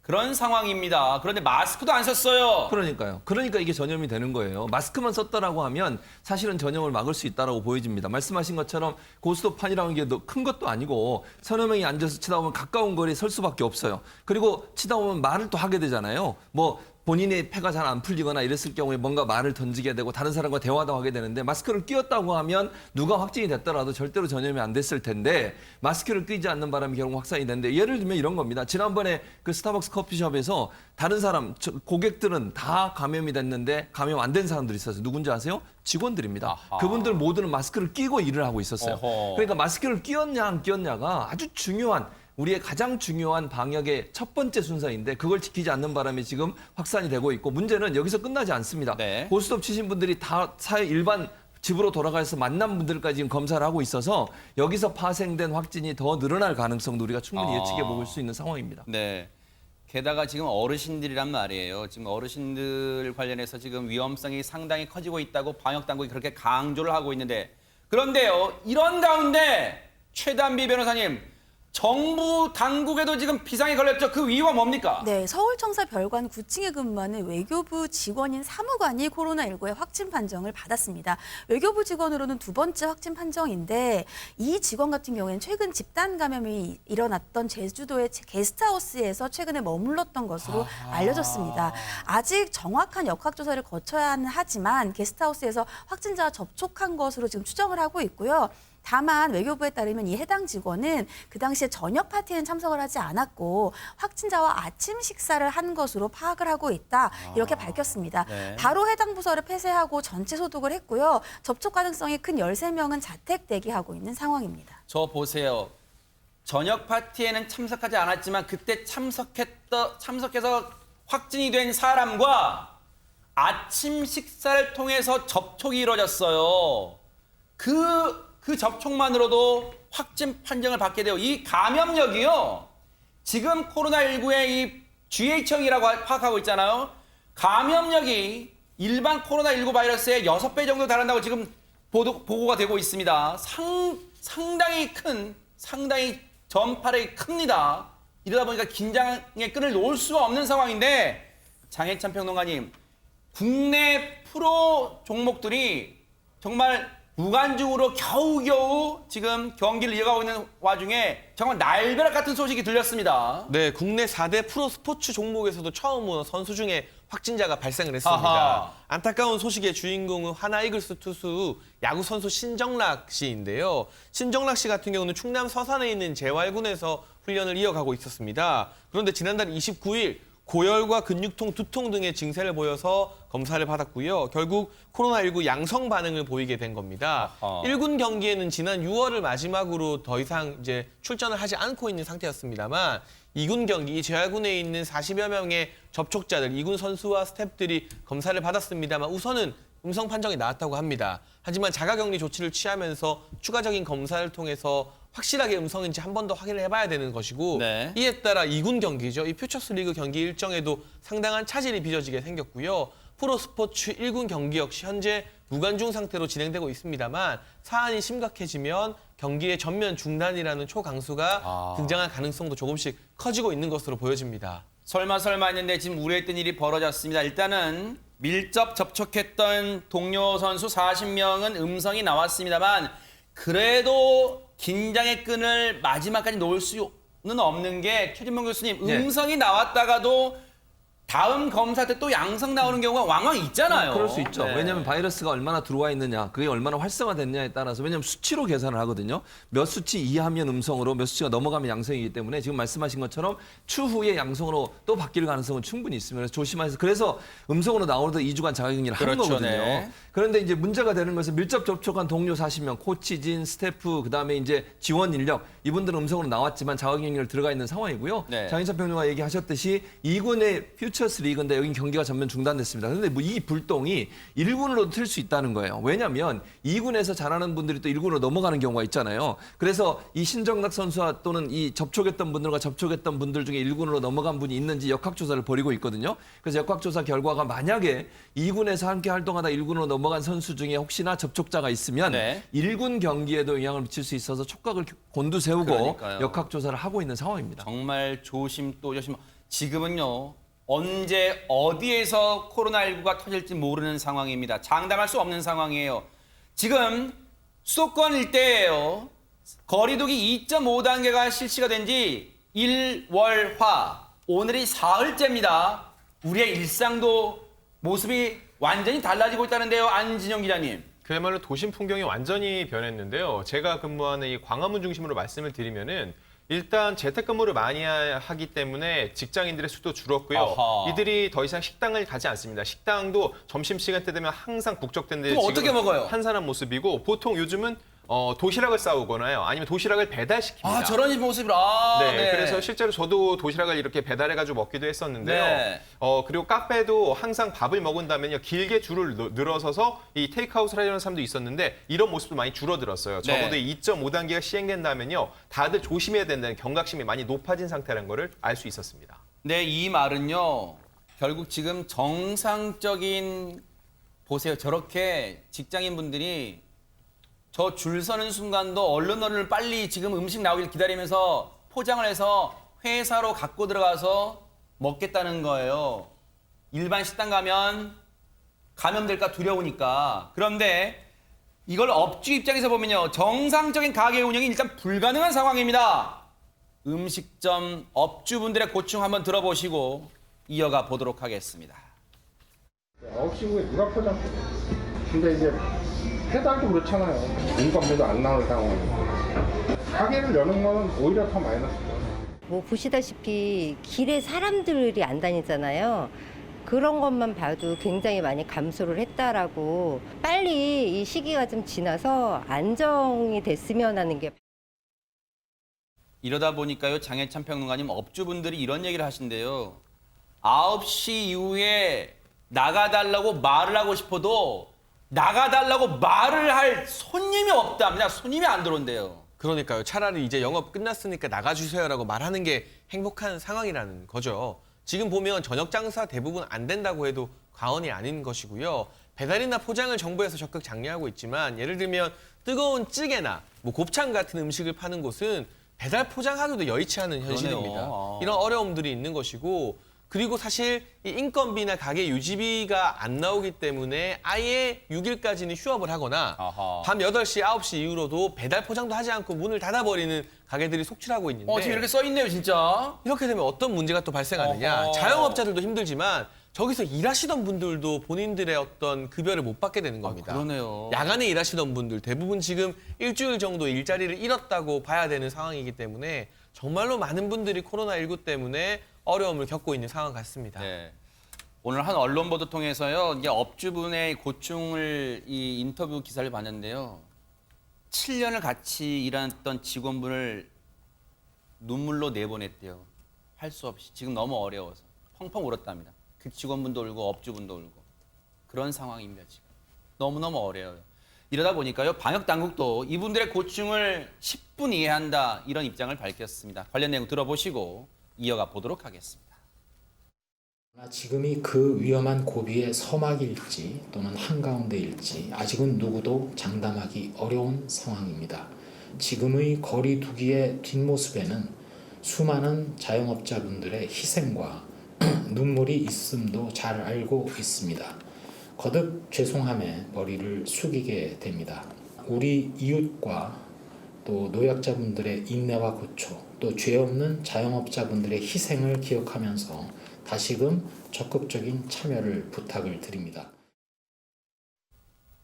그런 상황입니다. 그런데 마스크도 안 썼어요. 그러니까요. 그러니까 이게 전염이 되는 거예요. 마스크만 썼다라고 하면 사실은 전염을 막을 수 있다라고 보여집니다. 말씀하신 것처럼 고스톱판이라는 게 큰 것도 아니고 서너 명이 앉아서 치다 보면 가까운 거리에 설 수밖에 없어요. 그리고 치다 보면 말을 또 하게 되잖아요. 뭐 본인의 패가 잘 안 풀리거나 이랬을 경우에 뭔가 말을 던지게 되고 다른 사람과 대화도 하게 되는데, 마스크를 끼웠다고 하면 누가 확진이 됐더라도 절대로 전염이 안 됐을 텐데 마스크를 끼지 않는 바람에 결국 확산이 됐는데, 예를 들면 이런 겁니다. 지난번에 그 스타벅스 커피숍에서 다른 사람, 고객들은 다 감염이 됐는데 감염 안 된 사람들이 있었어요. 누군지 아세요? 직원들입니다. 아하. 그분들 모두는 마스크를 끼고 일을 하고 있었어요. 어허. 그러니까 마스크를 끼웠냐 안 끼웠냐가 아주 중요한, 우리의 가장 중요한 방역의 첫 번째 순서인데 그걸 지키지 않는 바람에 지금 확산이 되고 있고, 문제는 여기서 끝나지 않습니다. 네. 고스톱 치신 분들이 다 일반 집으로 돌아가서 만난 분들까지 지금 검사를 하고 있어서 여기서 파생된 확진이 더 늘어날 가능성도 우리가 충분히 예측해 볼 수 있는 상황입니다. 네. 게다가 지금 어르신들이란 말이에요. 지금 어르신들 관련해서 지금 위험성이 상당히 커지고 있다고 방역당국이 그렇게 강조를 하고 있는데, 그런데요, 이런 가운데 최단비 변호사님, 정부 당국에도 지금 비상이 걸렸죠. 그 이유가 뭡니까? 네, 서울청사 별관 9층에 근무하는 외교부 직원인 사무관이 코로나19의 확진 판정을 받았습니다. 외교부 직원으로는 두 번째 확진 판정인데, 이 직원 같은 경우에는 최근 집단 감염이 일어났던 제주도의 게스트하우스에서 최근에 머물렀던 것으로 알려졌습니다. 아직 정확한 역학조사를 거쳐야 하지만 게스트하우스에서 확진자와 접촉한 것으로 지금 추정을 하고 있고요. 다만 외교부에 따르면 이 해당 직원은 그 당시에 저녁 파티에는 참석을 하지 않았고 확진자와 아침 식사를 한 것으로 파악을 하고 있다, 이렇게 밝혔습니다. 네. 바로 해당 부서를 폐쇄하고 전체 소독을 했고요. 접촉 가능성이 큰 13명은 자택 대기하고 있는 상황입니다. 저 보세요. 저녁 파티에는 참석하지 않았지만 그때 참석해서 확진이 된 사람과 아침 식사를 통해서 접촉이 이루어졌어요. 그 접촉만으로도 확진 판정을 받게 돼요. 이 감염력이요, 지금 코로나19의 이 GH형이라고 파악하고 있잖아요. 감염력이 일반 코로나19 바이러스의 6배 정도 달한다고 지금 보고가 되고 있습니다. 상당히 전파력이 큽니다. 이러다 보니까 긴장의 끈을 놓을 수가 없는 상황인데, 장혜찬 평론가님, 국내 프로 종목들이 정말 무관중으로 겨우겨우 지금 경기를 이어가고 있는 와중에 정말 날벼락 같은 소식이 들렸습니다. 네, 국내 4대 프로 스포츠 종목에서도 처음으로 선수 중에 확진자가 발생을 했습니다. 아하. 안타까운 소식의 주인공은 하나 이글스 투수 야구 선수 신정락 씨인데요. 신정락 씨 같은 경우는 충남 서산에 있는 재활군에서 훈련을 이어가고 있었습니다. 그런데 지난달 29일 고열과 근육통, 두통 등의 증세를 보여서 검사를 받았고요. 결국 코로나19 양성 반응을 보이게 된 겁니다. 1군 경기에는 지난 6월을 마지막으로 더 이상 이제 출전을 하지 않고 있는 상태였습니다만 2군 경기, 이 재활군에 있는 40여 명의 접촉자들, 2군 선수와 스태프들이 검사를 받았습니다만 우선은 음성 판정이 나왔다고 합니다. 하지만 자가격리 조치를 취하면서 추가적인 검사를 통해서 확실하게 음성인지 한 번 더 확인을 해봐야 되는 것이고 네. 이에 따라 2군 경기죠. 이 퓨처스 리그 경기 일정에도 상당한 차질이 빚어지게 생겼고요. 프로스포츠 1군 경기 역시 현재 무관중 상태로 진행되고 있습니다만 사안이 심각해지면 경기의 전면 중단이라는 초강수가 등장할 가능성도 조금씩 커지고 있는 것으로 보여집니다. 설마 했는데 지금 우려했던 일이 벌어졌습니다. 일단은 밀접 접촉했던 동료 선수 40명은 음성이 나왔습니다만 그래도 긴장의 끈을 마지막까지 놓을 수는 없는 게 최진봉 교수님, 음성이 나왔다가도 다음 검사 때 또 양성 나오는 경우가 왕왕 있잖아요. 그럴 수 있죠. 네. 왜냐하면 바이러스가 얼마나 들어와 있느냐, 그게 얼마나 활성화됐냐에 따라서, 왜냐하면 수치로 계산을 하거든요. 몇 수치 이하면 음성으로, 몇 수치가 넘어가면 양성이기 때문에 지금 말씀하신 것처럼 추후에 양성으로 또 바뀔 가능성은 충분히 있습니다. 그래서 조심하셔서, 그래서 음성으로 나오려도 2주간 자가격리를 하는 그렇죠, 거거든요. 네. 그런데 이제 문제가 되는 것은 밀접 접촉한 동료 40명, 코치진, 스태프, 그다음에 이제 지원 인력, 이분들은 음성으로 나왔지만 자가격리를 들어가 있는 상황이고요. 네. 장인찬 평론가 얘기하셨듯이 2군의 퓨처스 리그인데 여긴 경기가 전면 중단됐습니다. 그런데 뭐 이 불똥이 1군으로도 틀 수 있다는 거예요. 왜냐하면 2군에서 잘하는 분들이 또 1군으로 넘어가는 경우가 있잖아요. 그래서 이 신정락 선수와 또는 이 접촉했던 분들과 접촉했던 분들 중에 1군으로 넘어간 분이 있는지 역학조사를 벌이고 있거든요. 그래서 역학조사 결과가 만약에 2군에서 함께 활동하다 1군으로 넘어간 선수 중에 혹시나 접촉자가 있으면 네. 1군 경기에도 영향을 미칠 수 있어서 촉각을 곤두세우고 그러니까요. 역학조사를 하고 있는 상황입니다. 정말 조심 또 조심. 지금은요. 언제 어디에서 코로나19가 터질지 모르는 상황입니다. 장담할 수 없는 상황이에요. 지금 수도권 일대예요. 거리두기 2.5단계가 실시가 된 지 1월화. 오늘이 사흘째입니다. 우리의 일상도 모습이 완전히 달라지고 있다는데요. 안진영 기자님. 그야말로 도심 풍경이 완전히 변했는데요. 제가 근무하는 이 광화문 중심으로 말씀을 드리면은 일단 재택근무를 많이 하기 때문에 직장인들의 수도 줄었고요. 아하. 이들이 더 이상 식당을 가지 않습니다. 식당도 점심시간 때 되면 항상 북적대는데 그럼 어떻게 먹어요? 한산한 모습이고 보통 요즘은 도시락을 싸오거나요. 아니면 도시락을 배달시킵니다. 아, 저런 모습이라. 네, 그래서 실제로 저도 도시락을 이렇게 배달해가지고 먹기도 했었는데요. 네. 그리고 카페도 항상 밥을 먹은다면요. 길게 줄을 늘어서서 이 테이크아웃을 하려는 사람도 있었는데 이런 모습도 많이 줄어들었어요. 네. 적어도 2.5단계가 시행된다면요. 다들 조심해야 된다는 경각심이 많이 높아진 상태라는 거를 알 수 있었습니다. 네, 이 말은요. 결국 지금 정상적인 보세요. 저렇게 직장인분들이 저 줄 서는 순간도 얼른 빨리 지금 음식 나오길 기다리면서 포장을 해서 회사로 갖고 들어가서 먹겠다는 거예요. 일반 식당 가면 감염될까 두려우니까. 그런데 이걸 업주 입장에서 보면요. 정상적인 가게 운영이 일단 불가능한 상황입니다. 음식점 업주분들의 고충 한번 들어보시고 이어가 보도록 하겠습니다. 9시 후에 누가 포장? 근데 이제 배달도 그렇잖아요. 인건비도 안 나오는 상황이고. 가게를 여는 거는 오히려 더 마이너스죠. 뭐 보시다시피 길에 사람들이 안 다니잖아요. 그런 것만 봐도 굉장히 많이 감소를 했다라고, 빨리 이 시기가 좀 지나서 안정이 됐으면 하는 게. 이러다 보니까요. 장혜찬 평론가님, 업주분들이 이런 얘기를 하신대요. 9시 이후에 나가달라고 말을 하고 싶어도 나가달라고 말을 할 손님이 없답니다. 손님이 안 들어온대요. 그러니까요. 차라리 이제 영업 끝났으니까 나가주세요라고 말하는 게 행복한 상황이라는 거죠. 지금 보면 저녁 장사 대부분 안 된다고 해도 과언이 아닌 것이고요. 배달이나 포장을 정부에서 적극 장려하고 있지만 예를 들면 뜨거운 찌개나 뭐 곱창 같은 음식을 파는 곳은 배달 포장하기도 여의치 않은 현실입니다. 그러네요. 이런 어려움들이 있는 것이고, 그리고 사실 이 인건비나 가게 유지비가 안 나오기 때문에 아예 6일까지는 휴업을 하거나 밤 8시, 9시 이후로도 배달 포장도 하지 않고 문을 닫아버리는 가게들이 속출하고 있는데 지금 이렇게 써 있네요, 진짜. 이렇게 되면 어떤 문제가 또 발생하느냐. 자영업자들도 힘들지만 저기서 일하시던 분들도 본인들의 어떤 급여를 못 받게 되는 겁니다. 그러네요. 야간에 일하시던 분들 대부분 지금 일주일 정도 일자리를 잃었다고 봐야 되는 상황이기 때문에 정말로 많은 분들이 코로나19 때문에 어려움을 겪고 있는 상황 같습니다. 네. 오늘 한 언론 보도 통해서요, 이게 업주분의 고충을 이 인터뷰 기사를 봤는데요. 7년을 같이 일했던 직원분을 눈물로 내보냈대요. 할 수 없이. 지금 너무 어려워서. 펑펑 울었답니다. 그 직원분도 울고 업주분도 울고. 그런 상황입니다, 지금. 너무너무 어려워요. 이러다 보니까요, 방역당국도 이분들의 고충을 10분 이해한다, 이런 입장을 밝혔습니다. 관련 내용 들어보시고 이어가 보도록 하겠습니다. 지금이 그 위험한 고비의 서막일지 또는 한가운데일지 아직은 누구도 장담하기 어려운 상황입니다. 지금의 거리 두기의 뒷모습에는 수많은 자영업자분들의 희생과 눈물이 있음도 잘 알고 있습니다. 거듭 죄송함에 머리를 숙이게 됩니다. 우리 이웃과 또 노약자분들의 인내와 고초, 또 죄 없는 자영업자분들의 희생을 기억하면서 다시금 적극적인 참여를 부탁을 드립니다.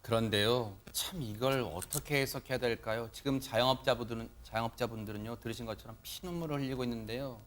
그런데요, 참 이걸 어떻게 해석해야 될까요? 지금 자영업자분들은요, 들으신 것처럼 피눈물을 흘리고 있는데요.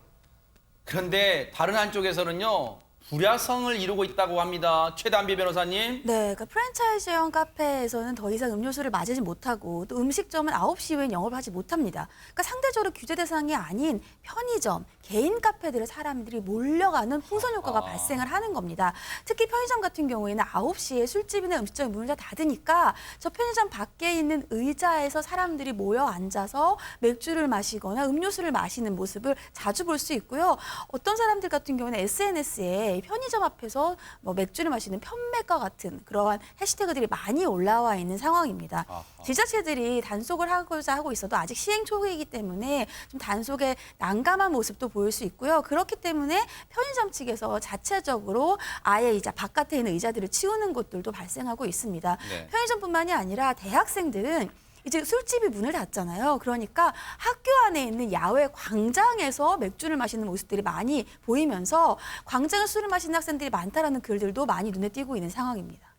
그런데 다른 한쪽에서는요, 불야성을 이루고 있다고 합니다. 최단비 변호사님. 네, 그러니까 프랜차이즈형 카페에서는 더 이상 음료수를 마시지 못하고 또 음식점은 9시 이후엔 영업을 하지 못합니다. 그러니까 상대적으로 규제 대상이 아닌 편의점, 개인 카페들의 사람들이 몰려가는 풍선 효과가 발생을 하는 겁니다. 특히 편의점 같은 경우에는 9시에 술집이나 음식점이 문을 다 닫으니까 저 편의점 밖에 있는 의자에서 사람들이 모여 앉아서 맥주를 마시거나 음료수를 마시는 모습을 자주 볼 수 있고요. 어떤 사람들 같은 경우는 SNS에 편의점 앞에서 뭐 맥주를 마시는 편맥과 같은 그러한 해시태그들이 많이 올라와 있는 상황입니다. 지자체들이 단속을 하고자 하고 있어도 아직 시행 초기이기 때문에 좀 단속에 난감한 모습도 보일 수 있고요. 그렇기 때문에 편의점 측에서 자체적으로 아예 이제 바깥에 있는 의자들을 치우는 것들도 발생하고 있습니다. 네. 편의점뿐만이 아니라 대학생들은 이제 술집이 문을 닫잖아요. 그러니까 학교 안에 있는 야외 광장에서 맥주를 마시는 모습들이 많이 보이면서 광장에서 술을 마시는 학생들이 많다라는 글들도 많이 눈에 띄고 있는 상황입니다.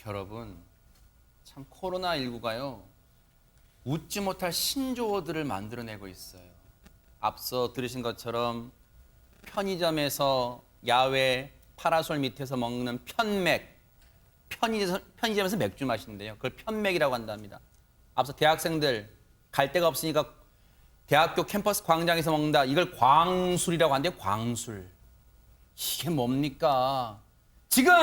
여러분, 참 코로나19가요, 웃지 못할 신조어들을 만들어내고 있어요. 앞서 들으신 것처럼 편의점에서 야외 파라솔 밑에서 먹는 편맥, 편의점에서 맥주 마시는데요. 그걸 편맥이라고 한답니다. 앞서 대학생들 갈 데가 없으니까 대학교 캠퍼스 광장에서 먹는다. 이걸 광술이라고 하는데 광술. 이게 뭡니까? 지금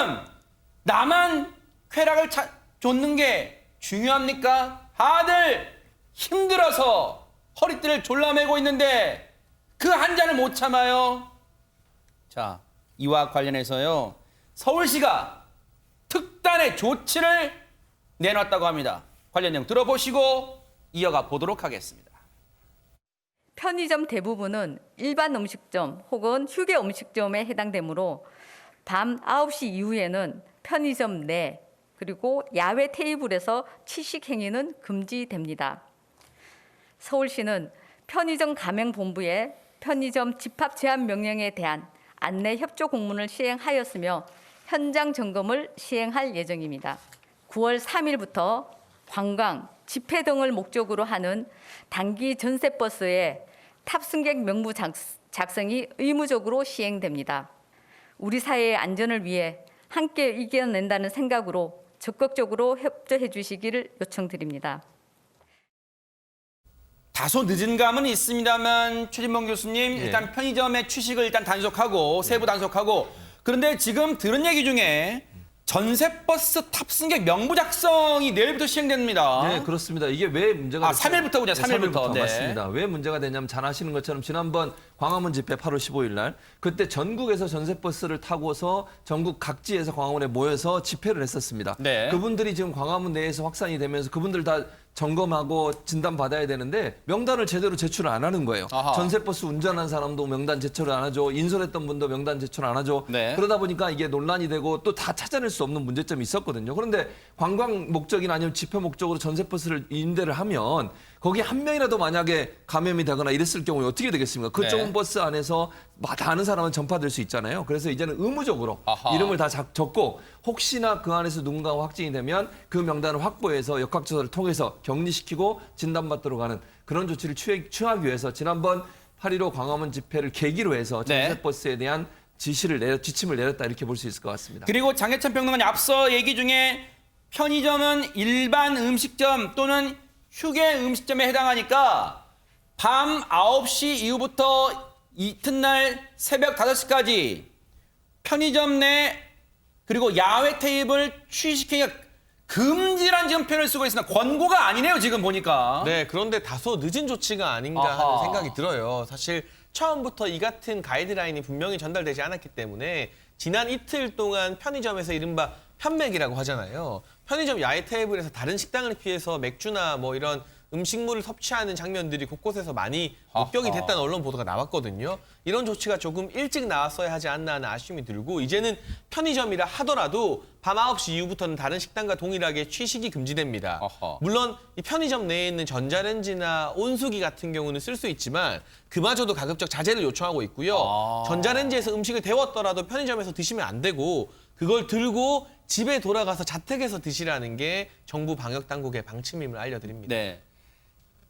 나만 쾌락을 쫓는 게 중요합니까? 다들 힘들어서 허리띠를 졸라매고 있는데 그 한 잔을 못 참아요. 자, 이와 관련해서요, 서울시가 특단의 조치를 내놨다고 합니다. 관련 내용 들어보시고 이어가 보도록 하겠습니다. 편의점 대부분은 일반 음식점 혹은 휴게 음식점에 해당되므로 밤 9시 이후에는 편의점 내 그리고 야외 테이블에서 취식 행위는 금지됩니다. 서울시는 편의점 가맹본부에 편의점 집합 제한 명령에 대한 안내 협조 공문을 시행하였으며 현장 점검을 시행할 예정입니다. 9월 3일부터 관광, 집회 등을 목적으로 하는 단기 전세버스의 탑승객 명부 작성이 의무적으로 시행됩니다. 우리 사회의 안전을 위해 함께 이겨낸다는 생각으로 적극적으로 협조해 주시기를 요청드립니다. 다소 늦은 감은 있습니다만 최진봉 교수님, 일단 편의점의 취식을 일단 단속하고 세부 단속하고, 그런데 지금 들은 얘기 중에 전세버스 탑승객 명부 작성이 내일부터 시행됩니다. 네, 그렇습니다. 이게 왜 문제가 3일부터군요. 3일부터. 네, 네. 맞습니다. 왜 문제가 되냐면 잘 아시는 것처럼 지난번 광화문 집회 8월 15일 날. 그때 전국에서 전세버스를 타고서 전국 각지에서 광화문에 모여서 집회를 했었습니다. 네. 그분들이 지금 광화문 내에서 확산이 되면서 그분들 다 점검하고 진단받아야 되는데 명단을 제대로 제출을 안 하는 거예요. 아하. 전세버스 운전한 사람도 명단 제출을 안 하죠. 인솔했던 분도 명단 제출 안 하죠. 네. 그러다 보니까 이게 논란이 되고 또 다 찾아낼 수 없는 문제점이 있었거든요. 그런데 관광 목적이나 아니면 집회 목적으로 전세버스를 임대를 하면 거기 한 명이라도 만약에 감염이 되거나 이랬을 경우에 어떻게 되겠습니까? 그 좁은 네. 버스 안에서 다 아는 사람은 전파될 수 있잖아요. 그래서 이제는 의무적으로 아하. 이름을 다 적고 혹시나 그 안에서 누군가가 확진이 되면 그 명단을 확보해서 역학조사를 통해서 격리시키고 진단받도록 하는 그런 조치를 취하기 위해서 지난번 8.15 광화문 집회를 계기로 해서 네. 전세버스에 대한 지침을 내렸다 이렇게 볼 수 있을 것 같습니다. 그리고 장혜찬 평론가님 앞서 얘기 중에 편의점은 일반 음식점 또는 휴게 음식점에 해당하니까 밤 9시 이후부터 이튿날 새벽 5시까지 편의점 내 그리고 야외 테이블 취식행위가 금지란 지금 표현을 쓰고 있습니다. 권고가 아니네요, 지금 보니까. 네, 그런데 다소 늦은 조치가 아닌가 아하. 하는 생각이 들어요. 사실 처음부터 이 같은 가이드라인이 분명히 전달되지 않았기 때문에 지난 이틀 동안 편의점에서 이른바 편맥이라고 하잖아요. 편의점 야외 테이블에서 다른 식당을 피해서 맥주나 뭐 이런 음식물을 섭취하는 장면들이 곳곳에서 많이 목격이 됐다는 언론 보도가 나왔거든요. 이런 조치가 조금 일찍 나왔어야 하지 않나 하는 아쉬움이 들고 이제는 편의점이라 하더라도 밤 9시 이후부터는 다른 식당과 동일하게 취식이 금지됩니다. 물론 이 편의점 내에 있는 전자레인지나 온수기 같은 경우는 쓸 수 있지만 그마저도 가급적 자제를 요청하고 있고요. 전자레인지에서 음식을 데웠더라도 편의점에서 드시면 안 되고 그걸 들고 집에 돌아가서 자택에서 드시라는 게 정부 방역당국의 방침임을 알려드립니다. 네.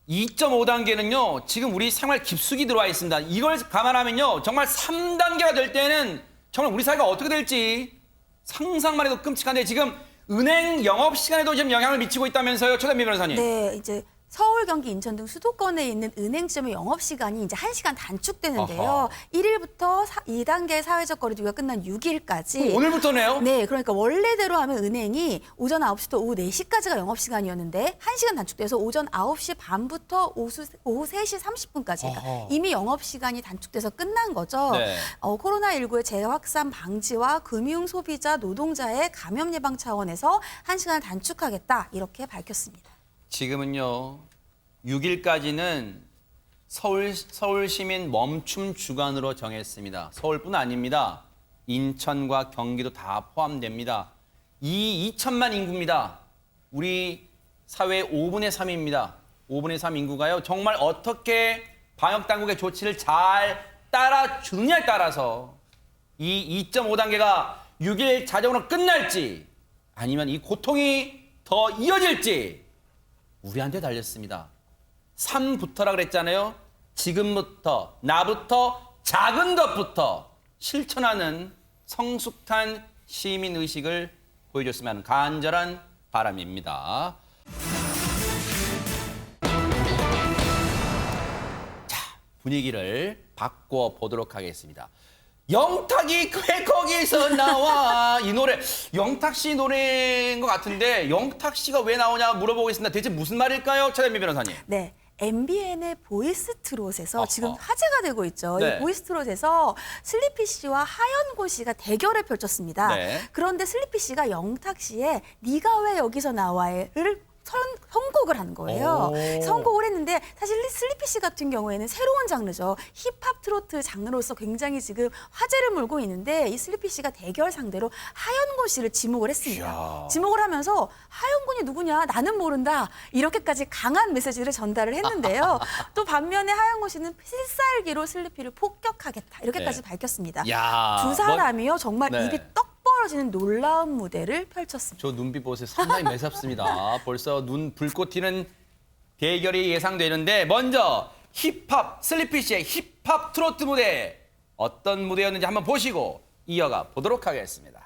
2.5단계는요, 지금 우리 생활 깊숙이 들어와 있습니다. 이걸 감안하면요, 정말 3단계가 될 때는 정말 우리 사회가 어떻게 될지 상상만 해도 끔찍한데 지금 은행 영업 시간에도 지금 영향을 미치고 있다면서요, 최단미 변호사님. 네, 이제 서울, 경기, 인천 등 수도권에 있는 은행점의 영업시간이 이제 1시간 단축되는데요. 아하. 1일부터 2단계 사회적 거리두기가 끝난 6일까지. 오늘부터네요? 네, 그러니까 원래대로 하면 은행이 오전 9시부터 오후 4시까지가 영업시간이었는데 1시간 단축돼서 오전 9시 반부터 오후 3시 30분까지가 이미 영업시간이 단축돼서 끝난 거죠. 네. 코로나19의 재확산 방지와 금융 소비자 노동자의 감염 예방 차원에서 1시간을 단축하겠다 이렇게 밝혔습니다. 지금은요, 6일까지는 서울 시민 멈춤 주간으로 정했습니다. 서울뿐 아닙니다. 인천과 경기도 다 포함됩니다. 이 2천만 인구입니다. 우리 사회의 5분의 3입니다. 5분의 3 인구가요, 정말 어떻게 방역당국의 조치를 잘 따라주느냐에 따라서 이 2.5단계가 6일 자정으로 끝날지 아니면 이 고통이 더 이어질지 우리한테 달렸습니다. 3부터라 그랬잖아요. 지금부터 나부터 작은 것부터 실천하는 성숙한 시민의식을 보여줬으면 하는 간절한 바람입니다. 자, 분위기를 바꿔보도록 하겠습니다. 영탁이 왜 거기서 나와? 이 노래 영탁 씨 노래인 것 같은데 영탁 씨가 왜 나오냐 물어보겠습니다. 대체 무슨 말일까요? 최단미 변호사님. 네. MBN의 보이스트롯에서 지금 화제가 되고 있죠. 네. 이 보이스트롯에서 슬리피 씨와 하연고 씨가 대결을 펼쳤습니다. 네. 그런데 슬리피 씨가 영탁 씨의 네가 왜 여기서 나와를 선곡을 한 거예요. 선곡을 했는데 사실 슬리피 씨 같은 경우에는 새로운 장르죠. 힙합 트로트 장르로서 굉장히 지금 화제를 몰고 있는데 이 슬리피 씨가 대결 상대로 하연곤 씨를 지목을 했습니다. 이야. 지목을 하면서 하연곤이 누구냐? 나는 모른다. 이렇게까지 강한 메시지를 전달을 했는데요. 또 반면에 하연곤 씨는 필살기로 슬리피를 폭격하겠다. 이렇게까지 네. 밝혔습니다. 야, 두 사람이요. 정말 네. 입이 떡 벌어지는 놀라운 무대를 펼쳤습니다. 저 눈빛 보세요. 상당히 매섭습니다. 벌써 눈 불꽃 튀는 대결이 예상되는데 먼저 힙합 슬리피 씨의 힙합 트로트 무대 어떤 무대였는지 한번 보시고 이어가 보도록 하겠습니다.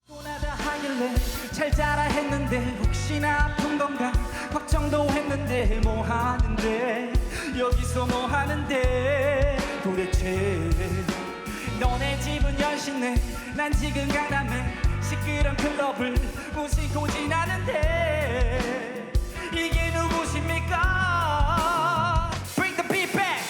또나다 하길래 잘 자라 했는데 혹시나 아픈 건가 걱정도 했는데 뭐 하는데 여기서 뭐 하는데 도대체 너네 집은 열심내 난 지금 강남에 시끄러운 클럽을 무심코 지나는데 이게 누구십니까? Bring the beat back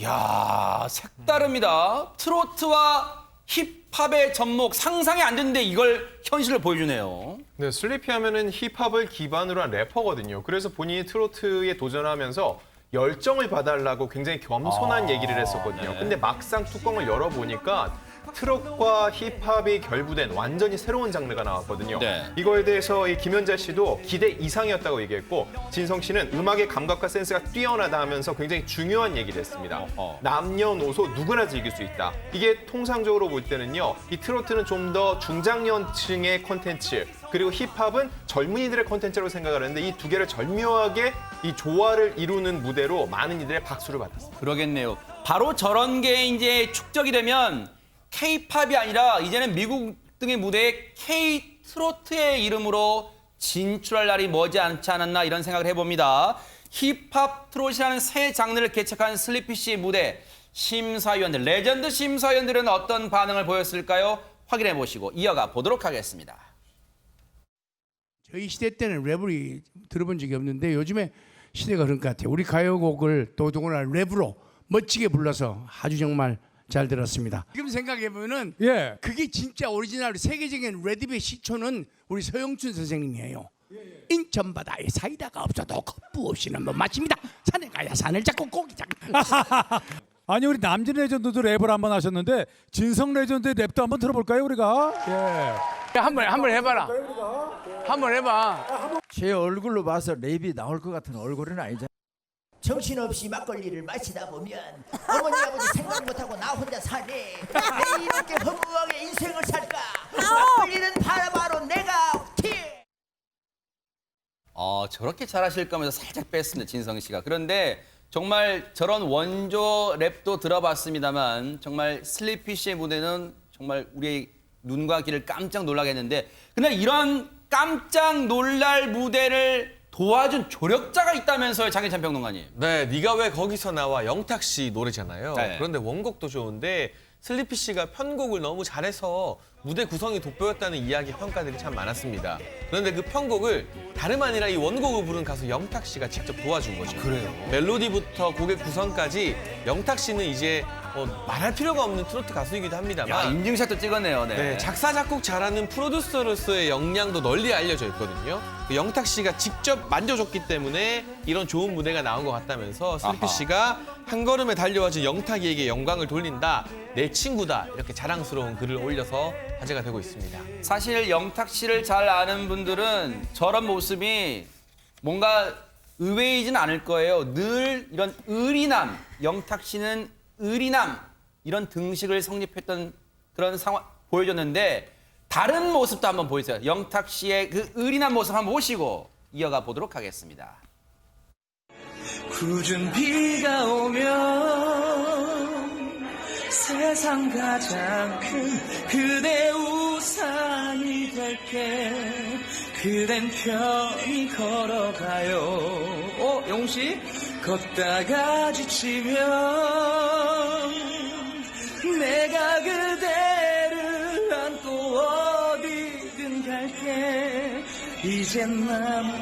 야, 색다릅니다. 트로트와 힙합의 접목 상상이 안 되는데 이걸 현실로 보여주네요. 네, 슬리피 하면은 힙합을 기반으로 한 래퍼거든요. 그래서 본인이 트로트에 도전하면서 열정을 봐달라고 굉장히 겸손한 얘기를 했었거든요. 근데 막상 뚜껑을 열어보니까 트롯과 힙합이 결부된 완전히 새로운 장르가 나왔거든요. 네. 이거에 대해서 이 김연자 씨도 기대 이상이었다고 얘기했고, 진성 씨는 음악의 감각과 센스가 뛰어나다 하면서 굉장히 중요한 얘기를 했습니다. 남녀노소 누구나 즐길 수 있다. 이게 통상적으로 볼 때는요, 이 트로트는 좀 더 중장년층의 콘텐츠, 그리고 힙합은 젊은이들의 콘텐츠라고 생각을 하는데 이 두 개를 절묘하게 이 조화를 이루는 무대로 많은 이들의 박수를 받았습니다. 그러겠네요. 바로 저런 게 이제 축적이 되면 K-팝이 아니라 이제는 미국 등의 무대에 K-트로트의 이름으로 진출할 날이 머지않지 않았나 이런 생각을 해봅니다. 힙합 트롯이라는 새 장르를 개척한 슬리피 씨의 무대, 심사위원들, 레전드 심사위원들은 어떤 반응을 보였을까요? 확인해 보시고 이어가 보도록 하겠습니다. 저희 시대 때는 랩을 들어본 적이 없는데 요즘에 시대가 그런 것 같아요. 우리 가요곡을 더더구나 랩으로 멋지게 불러서 아주 정말 잘 들었습니다. 지금 생각해보면은 그게 진짜 오리지널 세계적인 레드벨 시초는 우리 서영춘 선생님이에요. 인천 바다에 사이다가 없어도 겁부 없이는 못 마십니다. 산에 가야 산을 잡고 고기 잡고. 아니 우리 남진 레전드도 랩을 한번 하셨는데 진성 레전드의 랩도 한번 들어볼까요 우리가? 한번 해봐라. 한번 해봐. 제 얼굴로 봐서 랩이 나올 것 같은 얼굴은 아니잖아. 정신없이 막걸리를 마시다 보면 어머니 아버지 생각 못하고 나 혼자 사네. 내 이렇게 허무하게 인생을 살까. 막걸리는 바로 내가 티. 저렇게 잘하실 거면서 살짝 뺐습니다, 진성 씨가. 그런데 정말 저런 원조 랩도 들어봤습니다만 정말 슬리피 씨의 무대는 정말 우리의 눈과 귀를 깜짝 놀라게 했는데, 근데 이런 깜짝 놀랄 무대를 도와준 조력자가 있다면서요, 장희찬 평론가님. 네, 네가 왜 거기서 나와 영탁 씨 노래잖아요. 네. 그런데 원곡도 좋은데 슬리피 씨가 편곡을 너무 잘해서 무대 구성이 돋보였다는 이야기 평가들이 참 많았습니다. 그런데 그 편곡을 다름 아니라 이 원곡을 부른 가수 영탁 씨가 직접 도와준 거죠. 그래요? 멜로디부터 곡의 구성까지 영탁 씨는 이제 말할 필요가 없는 트로트 가수이기도 합니다만 인증샷도 찍었네요. 네, 작사, 작곡 잘하는 프로듀서로서의 역량도 널리 알려져 있거든요. 그 영탁 씨가 직접 만져줬기 때문에 이런 좋은 무대가 나온 것 같다면서 슬리피 씨가 한 걸음에 달려와준 영탁이에게 영광을 돌린다. 내 친구다. 이렇게 자랑스러운 글을 올려서 화제가 되고 있습니다. 사실 영탁 씨를 잘 아는 분들은 저런 모습이 뭔가 의외이진 않을 거예요. 늘 이런 의리남, 영탁 씨는 의리남 이런 등식을 성립했던 그런 상황 보여줬는데 다른 모습도 한번 보여주세요. 영탁 씨의 그 의리남 모습 한번 보시고 이어가 보도록 하겠습니다. 궂은 비가 오면 세상 가장 큰 그대 우산이 될게 그댄 편히 걸어가요. 영웅씨? 걷다가 지치면 내가 그대를 안고 어디든 갈게 이젠 나만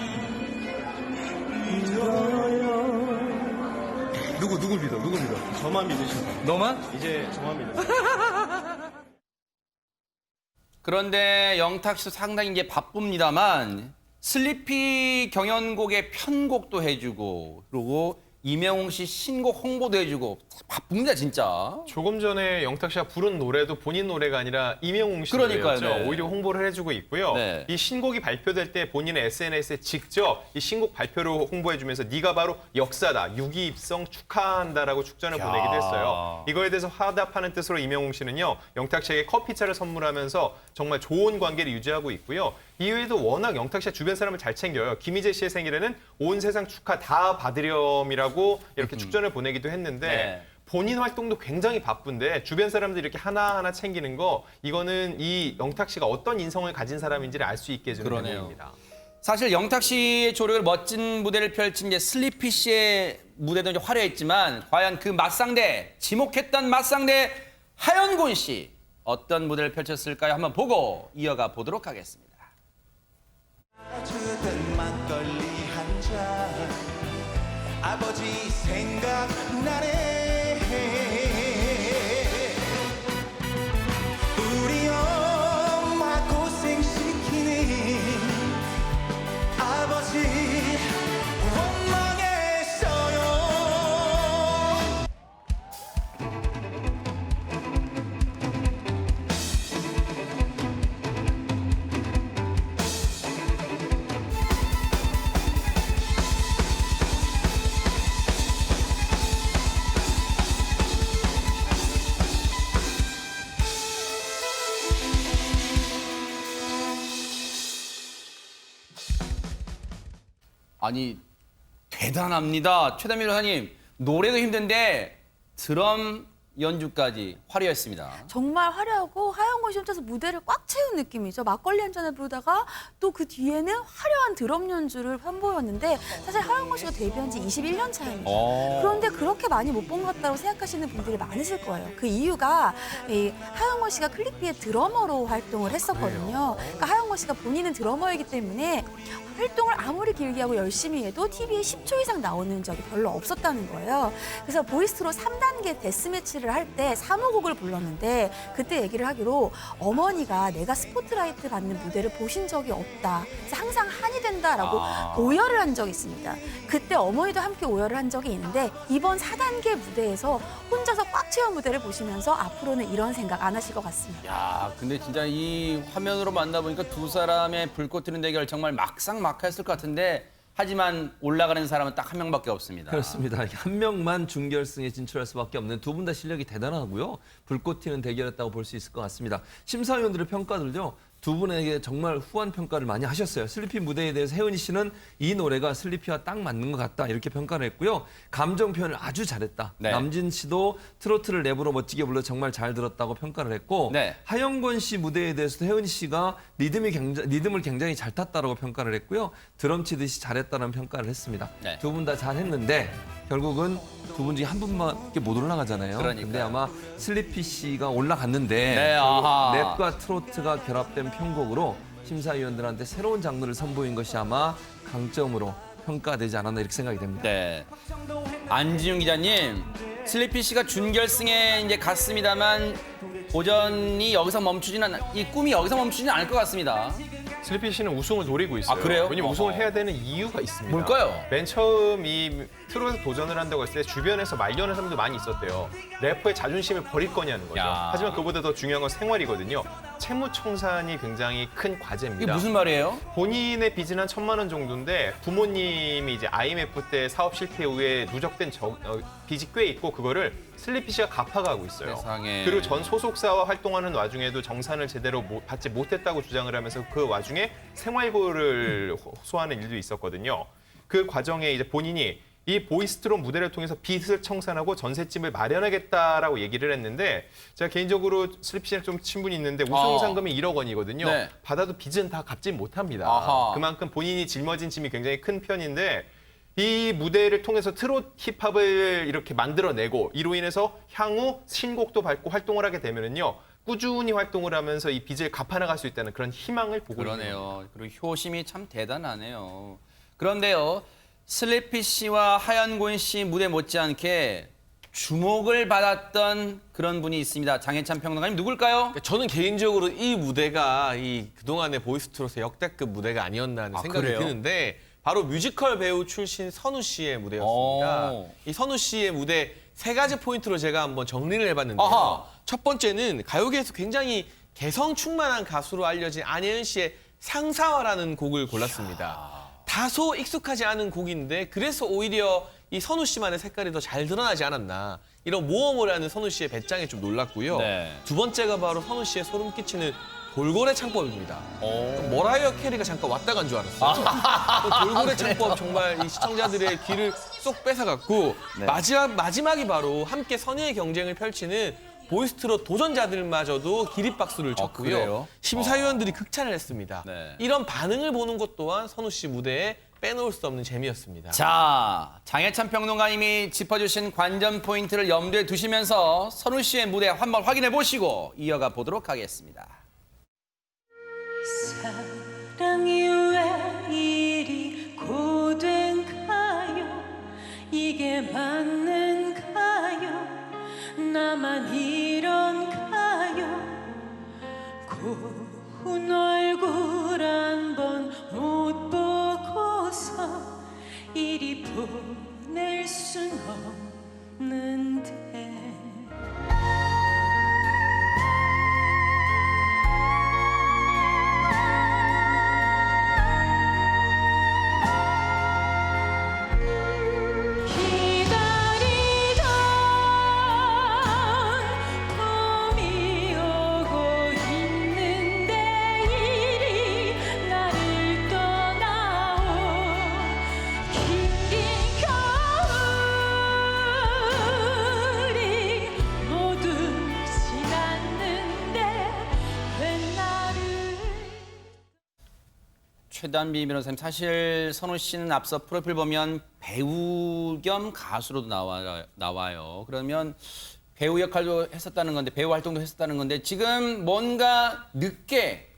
믿어요. 누굴 믿어? 저만 믿으시면. 너만? 이제 저만 믿어. 그런데 영탁 씨도 상당히 이제 바쁩니다만 슬리피 경연곡의 편곡도 해주고 그리고 이명웅 씨 신곡 홍보도 해주고 바쁩니다 진짜. 조금 전에 영탁 씨가 부른 노래도 본인 노래가 아니라 이명웅 씨 노래였죠. 네. 오히려 홍보를 해주고 있고요. 네. 이 신곡이 발표될 때 본인의 SNS에 직접 이 신곡 발표를 홍보해주면서 네가 바로 역사다, 6.2 입성 축하한다라고 축전을 보내기도 했어요. 이거에 대해서 화답하는 뜻으로 이명웅 씨는요. 영탁 씨에게 커피차를 선물하면서 정말 좋은 관계를 유지하고 있고요. 이외에도 워낙 영탁 씨가 주변 사람을 잘 챙겨요. 김희재 씨의 생일에는 온 세상 축하 다 받으렴이라고 이렇게 축전을 보내기도 했는데 네. 본인 활동도 굉장히 바쁜데 주변 사람들이 이렇게 하나하나 챙기는 거 이거는 이 영탁 씨가 어떤 인성을 가진 사람인지를 알 수 있게 해주는 행동입니다. 사실 영탁 씨의 조력을 멋진 무대를 펼친 이제 슬리피 씨의 무대도 이제 화려했지만 과연 그 맞상대, 지목했던 맞상대 하연곤 씨 어떤 무대를 펼쳤을까요? 한번 보고 이어가 보도록 하겠습니다. 주던 막걸리 한 잔 아버지 생각나네 해 우리 엄마 고생시키는 아버지 원망했어요. 아니 대단합니다. 최단민 변호사님 노래도 힘든데 드럼 연주까지 화려했습니다. 정말 화려하고 하영권 씨 혼자서 무대를 꽉 채운 느낌이죠. 막걸리 한 잔을 부르다가 또 그 뒤에는 화려한 드럼 연주를 선보였는데 사실 하영권 씨가 데뷔한 지 21년 차입니다. 그런데 그렇게 많이 못 본 것 같다고 생각하시는 분들이 많으실 거예요. 그 이유가 이 하영권 씨가 클릭비의 드러머로 활동을 했었거든요. 그러니까 하영권 씨가 본인은 드러머이기 때문에 활동을 아무리 길게 하고 열심히 해도 TV에 10초 이상 나오는 적이 별로 없었다는 거예요. 그래서 보이스트로 3단계 데스매치를 할 때 3호 곡을 불렀는데 그때 얘기를 하기로 어머니가 내가 스포트라이트 받는 무대를 보신 적이 없다. 그래서 항상 한이 된다라고 오열을 한 적이 있습니다. 그때 어머니도 함께 오열을 한 적이 있는데 이번 4단계 무대에서 혼자서 꽉 채운 무대를 보시면서 앞으로는 이런 생각 안 하실 것 같습니다. 야, 근데 진짜 이 화면으로 만나보니까 두 사람의 불꽃 튀는 대결 정말 막상막하였을 것 같은데 하지만 올라가는 사람은 딱 한 명밖에 없습니다. 그렇습니다. 한 명만 준결승에 진출할 수밖에 없는 두 분 다 실력이 대단하고요. 불꽃 튀는 대결이었다고 볼 수 있을 것 같습니다. 심사위원들의 평가들요. 두 분에게 정말 후한 평가를 많이 하셨어요. 슬리피 무대에 대해서 혜은이 씨는 이 노래가 슬리피와 딱 맞는 것 같다 이렇게 평가를 했고요. 감정 표현을 아주 잘했다. 네. 남진 씨도 트로트를 랩으로 멋지게 불러 정말 잘 들었다고 평가를 했고 네. 하영권 씨 무대에 대해서도 혜은이 씨가 리듬을 굉장히 잘 탔다라고 평가를 했고요. 드럼 치듯이 잘했다는 평가를 했습니다. 네. 두 분 다 잘했는데 결국은 두 분 중에 한 분밖에 못 올라가잖아요. 그러니까요. 근데 아마 슬리피 씨가 올라갔는데 네, 아하. 랩과 트로트가 결합된 편곡으로 심사위원들한테 새로운 장르를 선보인 것이 아마 강점으로 평가되지 않았나 이렇게 생각이 됩니다. 네. 안지윤 기자님, 슬리피 씨가 준결승에 이제 갔습니다만 도전이 여기서 멈추지는 이 꿈이 여기서 멈추지는 않을 것 같습니다. 슬리피 씨는 우승을 노리고 있어요. 아, 그래요? 왜냐면 우승을 해야 되는 이유가 있습니다. 뭘까요? 맨 처음 이 트롯에 도전을 한다고 했을 때 주변에서 말려는 사람도 많이 있었대요. 래퍼의 자존심을 버릴 거냐는 거죠. 야. 하지만 그보다 더 중요한 건 생활이거든요. 채무청산이 굉장히 큰 과제입니다. 이게 무슨 말이에요? 본인의 빚은 한 1,000만 원 정도인데 부모님이 이제 IMF 때 사업 실패 후에 누적된 빚이 꽤 있고 그거를 슬리피 씨가 갚아가고 있어요. 세상에. 그리고 전 소속사와 활동하는 와중에도 정산을 제대로 받지 못했다고 주장을 하면서 그 와중에 생활고를 호소하는 일도 있었거든요. 그 과정에 이제 본인이 이 보이스트롯 무대를 통해서 빚을 청산하고 전셋집을 마련하겠다라고 얘기를 했는데 제가 개인적으로 슬리피 씨랑 좀 친분이 있는데 우승 상금이 1억 원이거든요. 네. 받아도 빚은 다 갚지 못합니다. 아하. 그만큼 본인이 짊어진 짐이 굉장히 큰 편인데 이 무대를 통해서 트롯 힙합을 이렇게 만들어내고 이로 인해서 향후 신곡도 밟고 활동을 하게 되면은요. 꾸준히 활동을 하면서 이 빚을 갚아나갈 수 있다는 그런 희망을 보고 있는 겁니다. 그러네요. 그리고 효심이 참 대단하네요. 그런데요, 슬리피 씨와 하현곤 씨 무대 못지않게 주목을 받았던 그런 분이 있습니다. 장해찬 평론가님 누굴까요? 저는 개인적으로 이 무대가 이 그동안의 보이스트롯의 역대급 무대가 아니었나 하는 생각이 그래요? 드는데 바로 뮤지컬 배우 출신 선우 씨의 무대였습니다. 이 선우 씨의 무대 3가지 포인트로 제가 한번 정리를 해봤는데요. 아하. 첫 번째는 가요계에서 굉장히 개성 충만한 가수로 알려진 안예은 씨의 상사화라는 곡을 골랐습니다. 다소 익숙하지 않은 곡인데 그래서 오히려 이 선우 씨만의 색깔이 더 잘 드러나지 않았나. 이런 모험을 하는 선우 씨의 배짱에 좀 놀랐고요. 네. 두 번째가 바로 선우 씨의 소름 끼치는 돌고래 창법입니다. 머라이어 캐리가 잠깐 왔다 간 줄 알았어요. 돌고래 창법 정말 이 시청자들의 귀를 쏙 뺏어갔고 네. 마지막이 바로 함께 선의의 경쟁을 펼치는 보이스트롯 도전자들마저도 기립박수를 쳤고요. 그래요? 심사위원들이 극찬을 했습니다. 네. 이런 반응을 보는 것 또한 선우 씨 무대에 빼놓을 수 없는 재미였습니다. 자, 장해찬 평론가님이 짚어주신 관전 포인트를 염두에 두시면서 선우 씨의 무대 한번 확인해 보시고 이어가 보도록 하겠습니다. 사랑이 왜 이리 고된가요? 이게 맞는가요? 난 이런가요? 고운 얼굴 한 번 못 보고서 이리 보낼 순 없는데. 봄이 오고 있는데 이리 나를 떠나오. 긴 겨울이 모두 지났는데 왜 나를. 최단비 변호사님, 사실 선우 씨는 앞서 프로필 보면 배우 겸 가수로도 나와요. 그러면 배우 역할도 했었다는 건데, 배우 활동도 했었다는 건데, 지금 뭔가 늦게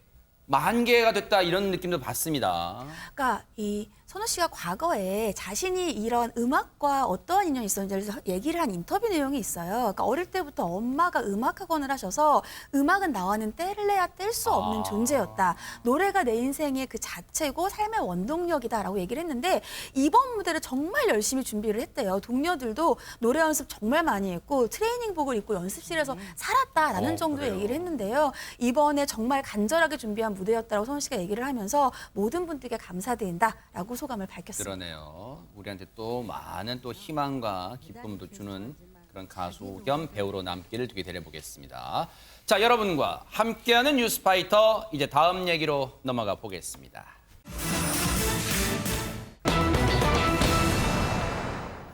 만개가 됐다 이런 느낌도 받습니다. 그러니까 이 선우 씨가 과거에 자신이 이런 음악과 어떠한 인연이 있었는지 얘기를 한 인터뷰 내용이 있어요. 그러니까 어릴 때부터 엄마가 음악 학원을 하셔서 음악은 나와는 뗄래야 뗄 수 없는 존재였다. 노래가 내 인생의 그 자체고 삶의 원동력이다라고 얘기를 했는데, 이번 무대를 정말 열심히 준비를 했대요. 동료들도 노래 연습 정말 많이 했고 트레이닝복을 입고 연습실에서 살았다라는 정도의 그래요? 얘기를 했는데요. 이번에 정말 간절하게 준비한 무대였다고 선우 씨가 얘기를 하면서 모든 분들께 감사드린다라고 소감을 밝혔습니다. 그러네요. 우리한테 또 많은 또 희망과 기쁨도 주는 그런 가수 겸 배우로 남기를 기대해보겠습니다. 자, 여러분과 함께하는 뉴스파이터, 이제 다음 얘기로 넘어가 보겠습니다.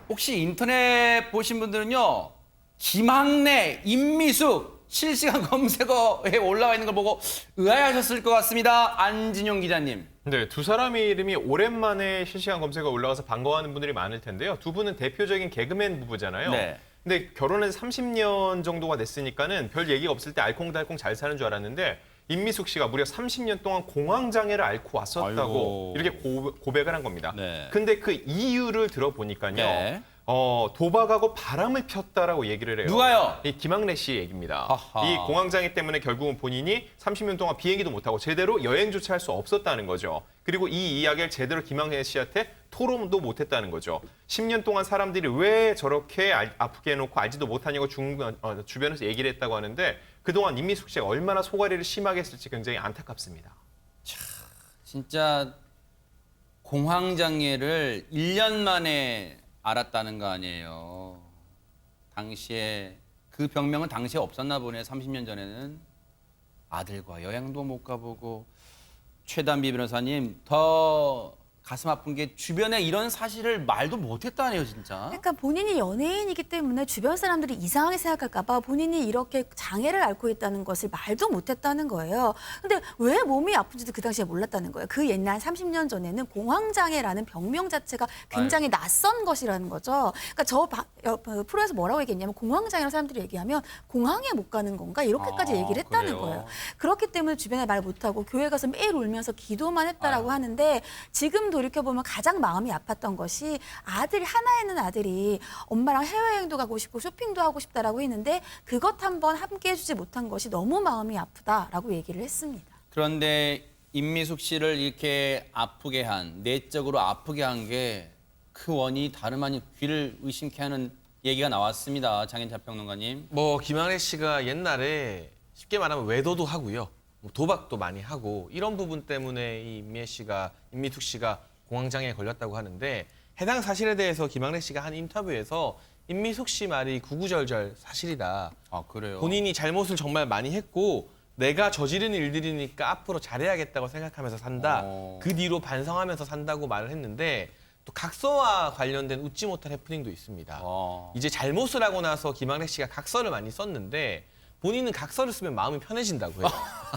혹시 인터넷 보신 분들은요, 김학래, 임미숙 실시간 검색어에 올라와 있는 걸 보고 의아해하셨을 것 같습니다. 안진용 기자님. 네, 두 사람의 이름이 오랜만에 실시간 검색어에 올라가서 반가워하는 분들이 많을 텐데요. 두 분은 대표적인 개그맨 부부잖아요. 네. 근데 결혼해서 30년 정도가 됐으니까는 별 얘기가 없을 때 알콩달콩 잘 사는 줄 알았는데, 임미숙 씨가 무려 30년 동안 공황장애를 앓고 왔었다고 아이고. 이렇게 고백을 한 겁니다. 네. 근데 그 이유를 들어보니까요. 네. 도박하고 바람을 폈다라고 얘기를 해요. 누가요? 이 김학래 씨 얘기입니다. 하하. 이 공황장애 때문에 결국은 본인이 30년 동안 비행기도 못하고 제대로 여행조차 할 수 없었다는 거죠. 그리고 이 이야기를 제대로 김학래 씨한테 토론도 못했다는 거죠. 10년 동안 사람들이 왜 저렇게 아프게 해놓고 알지도 못하냐고 주변에서 얘기를 했다고 하는데, 그동안 임미숙 씨가 얼마나 소가리를 심하게 했을지 굉장히 안타깝습니다. 진짜 공황장애를 1년 만에 알았다는 거 아니에요. 당시에 그 병명은 당시에 없었나 보네. 30년 전에는 아들과 여행도 못 가보고. 최단비 변호사님, 더 가슴 아픈 게 주변에 이런 사실을 말도 못했다네요, 진짜. 그러니까 본인이 연예인이기 때문에 주변 사람들이 이상하게 생각할까 봐 본인이 이렇게 장애를 앓고 있다는 것을 말도 못했다는 거예요. 근데 왜 몸이 아픈지도 그 당시에 몰랐다는 거예요. 그 옛날 30년 전에는 공황장애라는 병명 자체가 굉장히 낯선 것이라는 거죠. 그러니까 저 프로에서 뭐라고 얘기했냐면, 공황장애라는 사람들이 얘기하면 공항에 못 가는 건가 이렇게까지 얘기를 했다는 그래요? 거예요. 그렇기 때문에 주변에 말 못하고 교회 가서 매일 울면서 기도만 했다라고 하는데, 지금 돌이켜보면 가장 마음이 아팠던 것이 아들이, 하나 있는 아들이 엄마랑 해외여행도 가고 싶고 쇼핑도 하고 싶다라고 했는데 그것 한번 함께 해주지 못한 것이 너무 마음이 아프다라고 얘기를 했습니다. 그런데 임미숙 씨를 이렇게 아프게 한, 내적으로 아프게 한 게 그 원인이 다름 아닌 귀를 의심케 하는 얘기가 나왔습니다. 장현찬 평론가님. 뭐 김학래 씨가 옛날에 쉽게 말하면 외도도 하고요. 뭐 도박도 많이 하고 이런 부분 때문에 이 임미숙 씨가 공황장애에 걸렸다고 하는데, 해당 사실에 대해서 김학래 씨가 한 인터뷰에서 임미숙 씨 말이 구구절절 사실이다. 아, 그래요? 본인이 잘못을 정말 많이 했고 내가 저지른 일들이니까 앞으로 잘해야겠다고 생각하면서 산다. 그 뒤로 반성하면서 산다고 말을 했는데, 또 각서와 관련된 웃지 못할 해프닝도 있습니다. 이제 잘못을 하고 나서 김학래 씨가 각서를 많이 썼는데 본인은 각서를 쓰면 마음이 편해진다고 해요.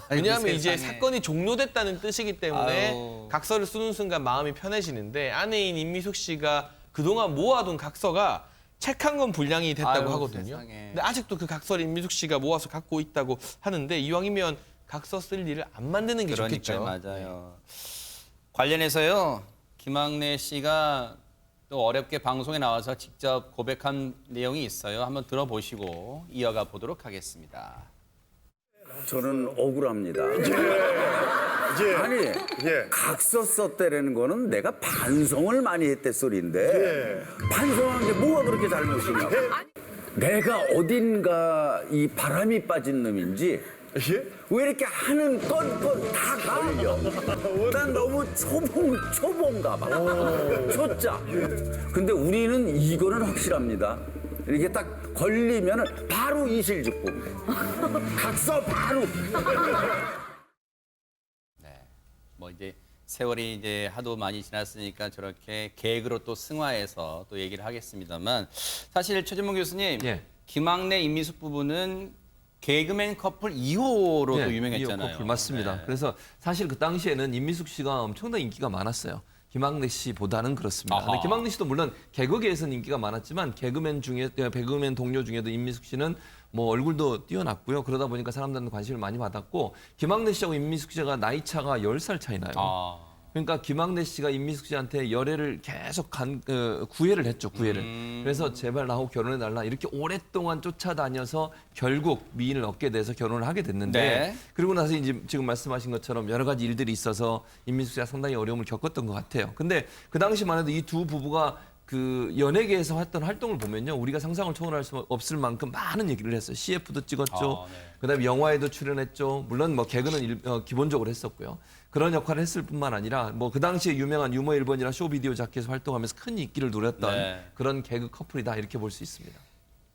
왜냐하면 이제 사건이 종료됐다는 뜻이기 때문에 아유. 각서를 쓰는 순간 마음이 편해지는데, 아내인 임미숙 씨가 그동안 모아둔 각서가 책 한 권 분량이 됐다고 아유, 하거든요. 세상에. 근데 아직도 그 각서를 임미숙 씨가 모아서 갖고 있다고 하는데, 이왕이면 각서 쓸 일을 안 만드는 게 좋겠죠. 맞아요. 관련해서요, 김학래 씨가 또 어렵게 방송에 나와서 직접 고백한 내용이 있어요. 한번 들어보시고 이어가 보도록 하겠습니다. 저는 억울합니다. 아니, 각서 썼다라는 거는 내가 반성을 많이 했대 소리인데 반성한 게 뭐가 그렇게 잘못이냐? 내가 어딘가 이 바람이 빠진 놈인지 왜 이렇게 하는 건 다 걸려? 난 너무 초본가 봐. 초짜. 근데 우리는 이거는 확실합니다. 이렇게 딱 걸리면은 바로 이실직고 각서 바로. 뭐 이제 세월이 이제 하도 많이 지났으니까 저렇게 개그로 또 승화해서 또 얘기를 하겠습니다만 사실 최진봉 교수님 김학래 임미숙 부부는 개그맨 커플 2호로도 유명했잖아요. 2호 커플 맞습니다. 그래서 사실 그 당시에는 임미숙 씨가 엄청난 인기가 많았어요. 김학래 씨보다는 그렇습니다. 근데 김학래 씨도 물론 개그계에서는 인기가 많았지만 개그맨 동료 중에도 임미숙 씨는 뭐 얼굴도 뛰어났고요. 그러다 보니까 사람들한테 관심을 많이 받았고 김학래 씨하고 임미숙 씨가 나이 차가 10살 차이 나요. 그러니까 김학래 씨가 임미숙 씨한테 열애를 계속 구애를 했죠. 그래서 제발 나하고 결혼해달라 이렇게 오랫동안 쫓아다녀서 결국 미인을 얻게 돼서 결혼을 하게 됐는데 그리고 나서 이제 지금 말씀하신 것처럼 여러 가지 일들이 있어서 임미숙 씨가 상당히 어려움을 겪었던 것 같아요. 근데 그 당시만 해도 이 두 부부가 그 연예계에서 했던 활동을 보면요. 우리가 상상을 초월할 수 없을 만큼 많은 얘기를 했어요. CF도 찍었죠. 그다음에 영화에도 출연했죠. 물론 뭐 개그는 기본적으로 했었고요. 그런 역할을 했을 뿐만 아니라 뭐 그 당시에 유명한 유머 1번이나 쇼비디오 자켓에서 활동하면서 큰 인기를 누렸던 그런 개그 커플이다 이렇게 볼 수 있습니다.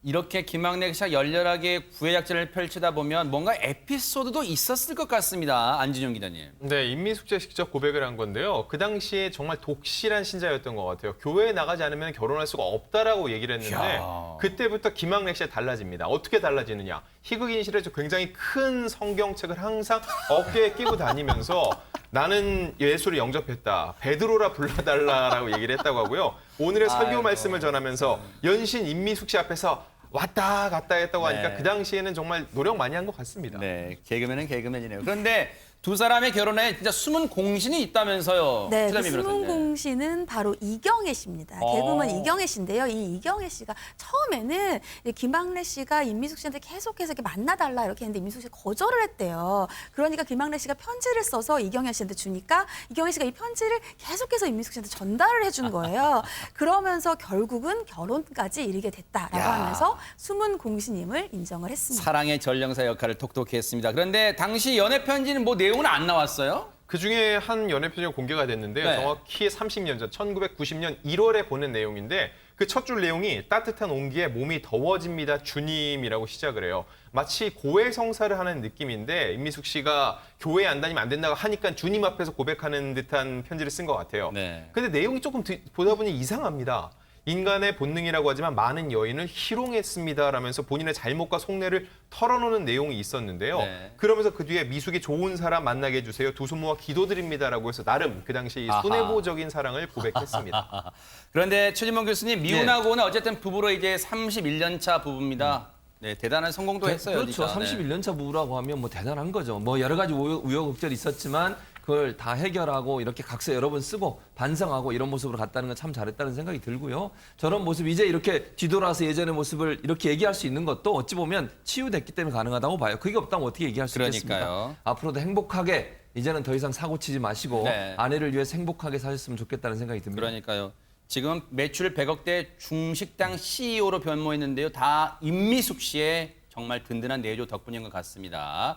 이렇게 김학래 씨가 열렬하게 구애 작전을 펼치다 보면 뭔가 에피소드도 있었을 것 같습니다. 안진용 기자님. 네, 임미숙 씨가 직접 고백을 한 건데요. 그 당시에 정말 독실한 신자였던 것 같아요. 교회에 나가지 않으면 결혼할 수가 없다라고 얘기를 했는데 그때부터 김학래 씨가 달라집니다. 어떻게 달라지느냐. 희극인실에서 굉장히 큰 성경책을 항상 어깨에 끼고 다니면서 나는 예수를 영접했다. 베드로라 불러달라라고 얘기를 했다고 하고요. 오늘의 설교 말씀을 전하면서 연신 임미숙 씨 앞에서 왔다 갔다 했다고 하니까 그 당시에는 정말 노력 많이 한 것 같습니다. 네, 개그맨은 개그맨이네요. 그런데 두 사람의 결혼에 진짜 숨은 공신이 있다면서요. 네, 그 숨은 공신은 바로 이경애 씨입니다. 개그우먼 이경애 씨인데요. 이 이경애 씨가 처음에는 김학래 씨가 임미숙 씨한테 계속해서 이렇게 만나달라 이렇게 했는데 임미숙 씨가 거절을 했대요. 그러니까 김학래 씨가 편지를 써서 이경애 씨한테 주니까 이경애 씨가 이 편지를 계속해서 임미숙 씨한테 전달을 해준 거예요. 그러면서 결국은 결혼까지 이르게 됐다라고 하면서 숨은 공신임을 인정을 했습니다. 사랑의 전령사 역할을 톡톡히 했습니다. 그런데 당시 연애 편지는 뭐 내용은 안 나왔어요? 그중에 한 연애 편지가 공개가 됐는데요. 정확히 30년 전 1990년 1월에 보낸 내용인데 그 첫 줄 내용이 따뜻한 온기에 몸이 더워집니다. 주님이라고 시작을 해요. 마치 고해성사를 하는 느낌인데 임미숙 씨가 교회에 안 다니면 안 된다고 하니까 주님 앞에서 고백하는 듯한 편지를 쓴 것 같아요. 근데 내용이 조금 보다 보니 이상합니다. 인간의 본능이라고 하지만 많은 여인을 희롱했습니다라면서 본인의 잘못과 속내를 털어놓는 내용이 있었는데요. 그러면서 그 뒤에 미숙이 좋은 사람 만나게 해주세요. 두 손 모아 기도드립니다라고 해서 나름 그 당시 손해보적인 사랑을 고백했습니다. 그런데 최진봉 교수님 미혼하고는 어쨌든 부부로 이제 31년 차 부부입니다. 네, 대단한 성공도 했어요. 그렇죠. 진짜. 31년 차 부부라고 하면 뭐 대단한 거죠. 뭐 여러 가지 우여곡절이 있었지만 그걸 다 해결하고 이렇게 각서 여러 번 쓰고 반성하고 이런 모습으로 갔다는 건 참 잘했다는 생각이 들고요. 저런 모습 이제 이렇게 뒤돌아서 예전의 모습을 이렇게 얘기할 수 있는 것도 어찌 보면 치유됐기 때문에 가능하다고 봐요. 그게 없다면 어떻게 얘기할 수 있겠습니까? 앞으로도 행복하게 이제는 더 이상 사고 치지 마시고 아내를 위해서 행복하게 사셨으면 좋겠다는 생각이 듭니다. 그러니까요. 지금 매출 100억대 중식당 CEO로 변모했는데요. 다 임미숙 씨의 정말 든든한 내조 덕분인 것 같습니다.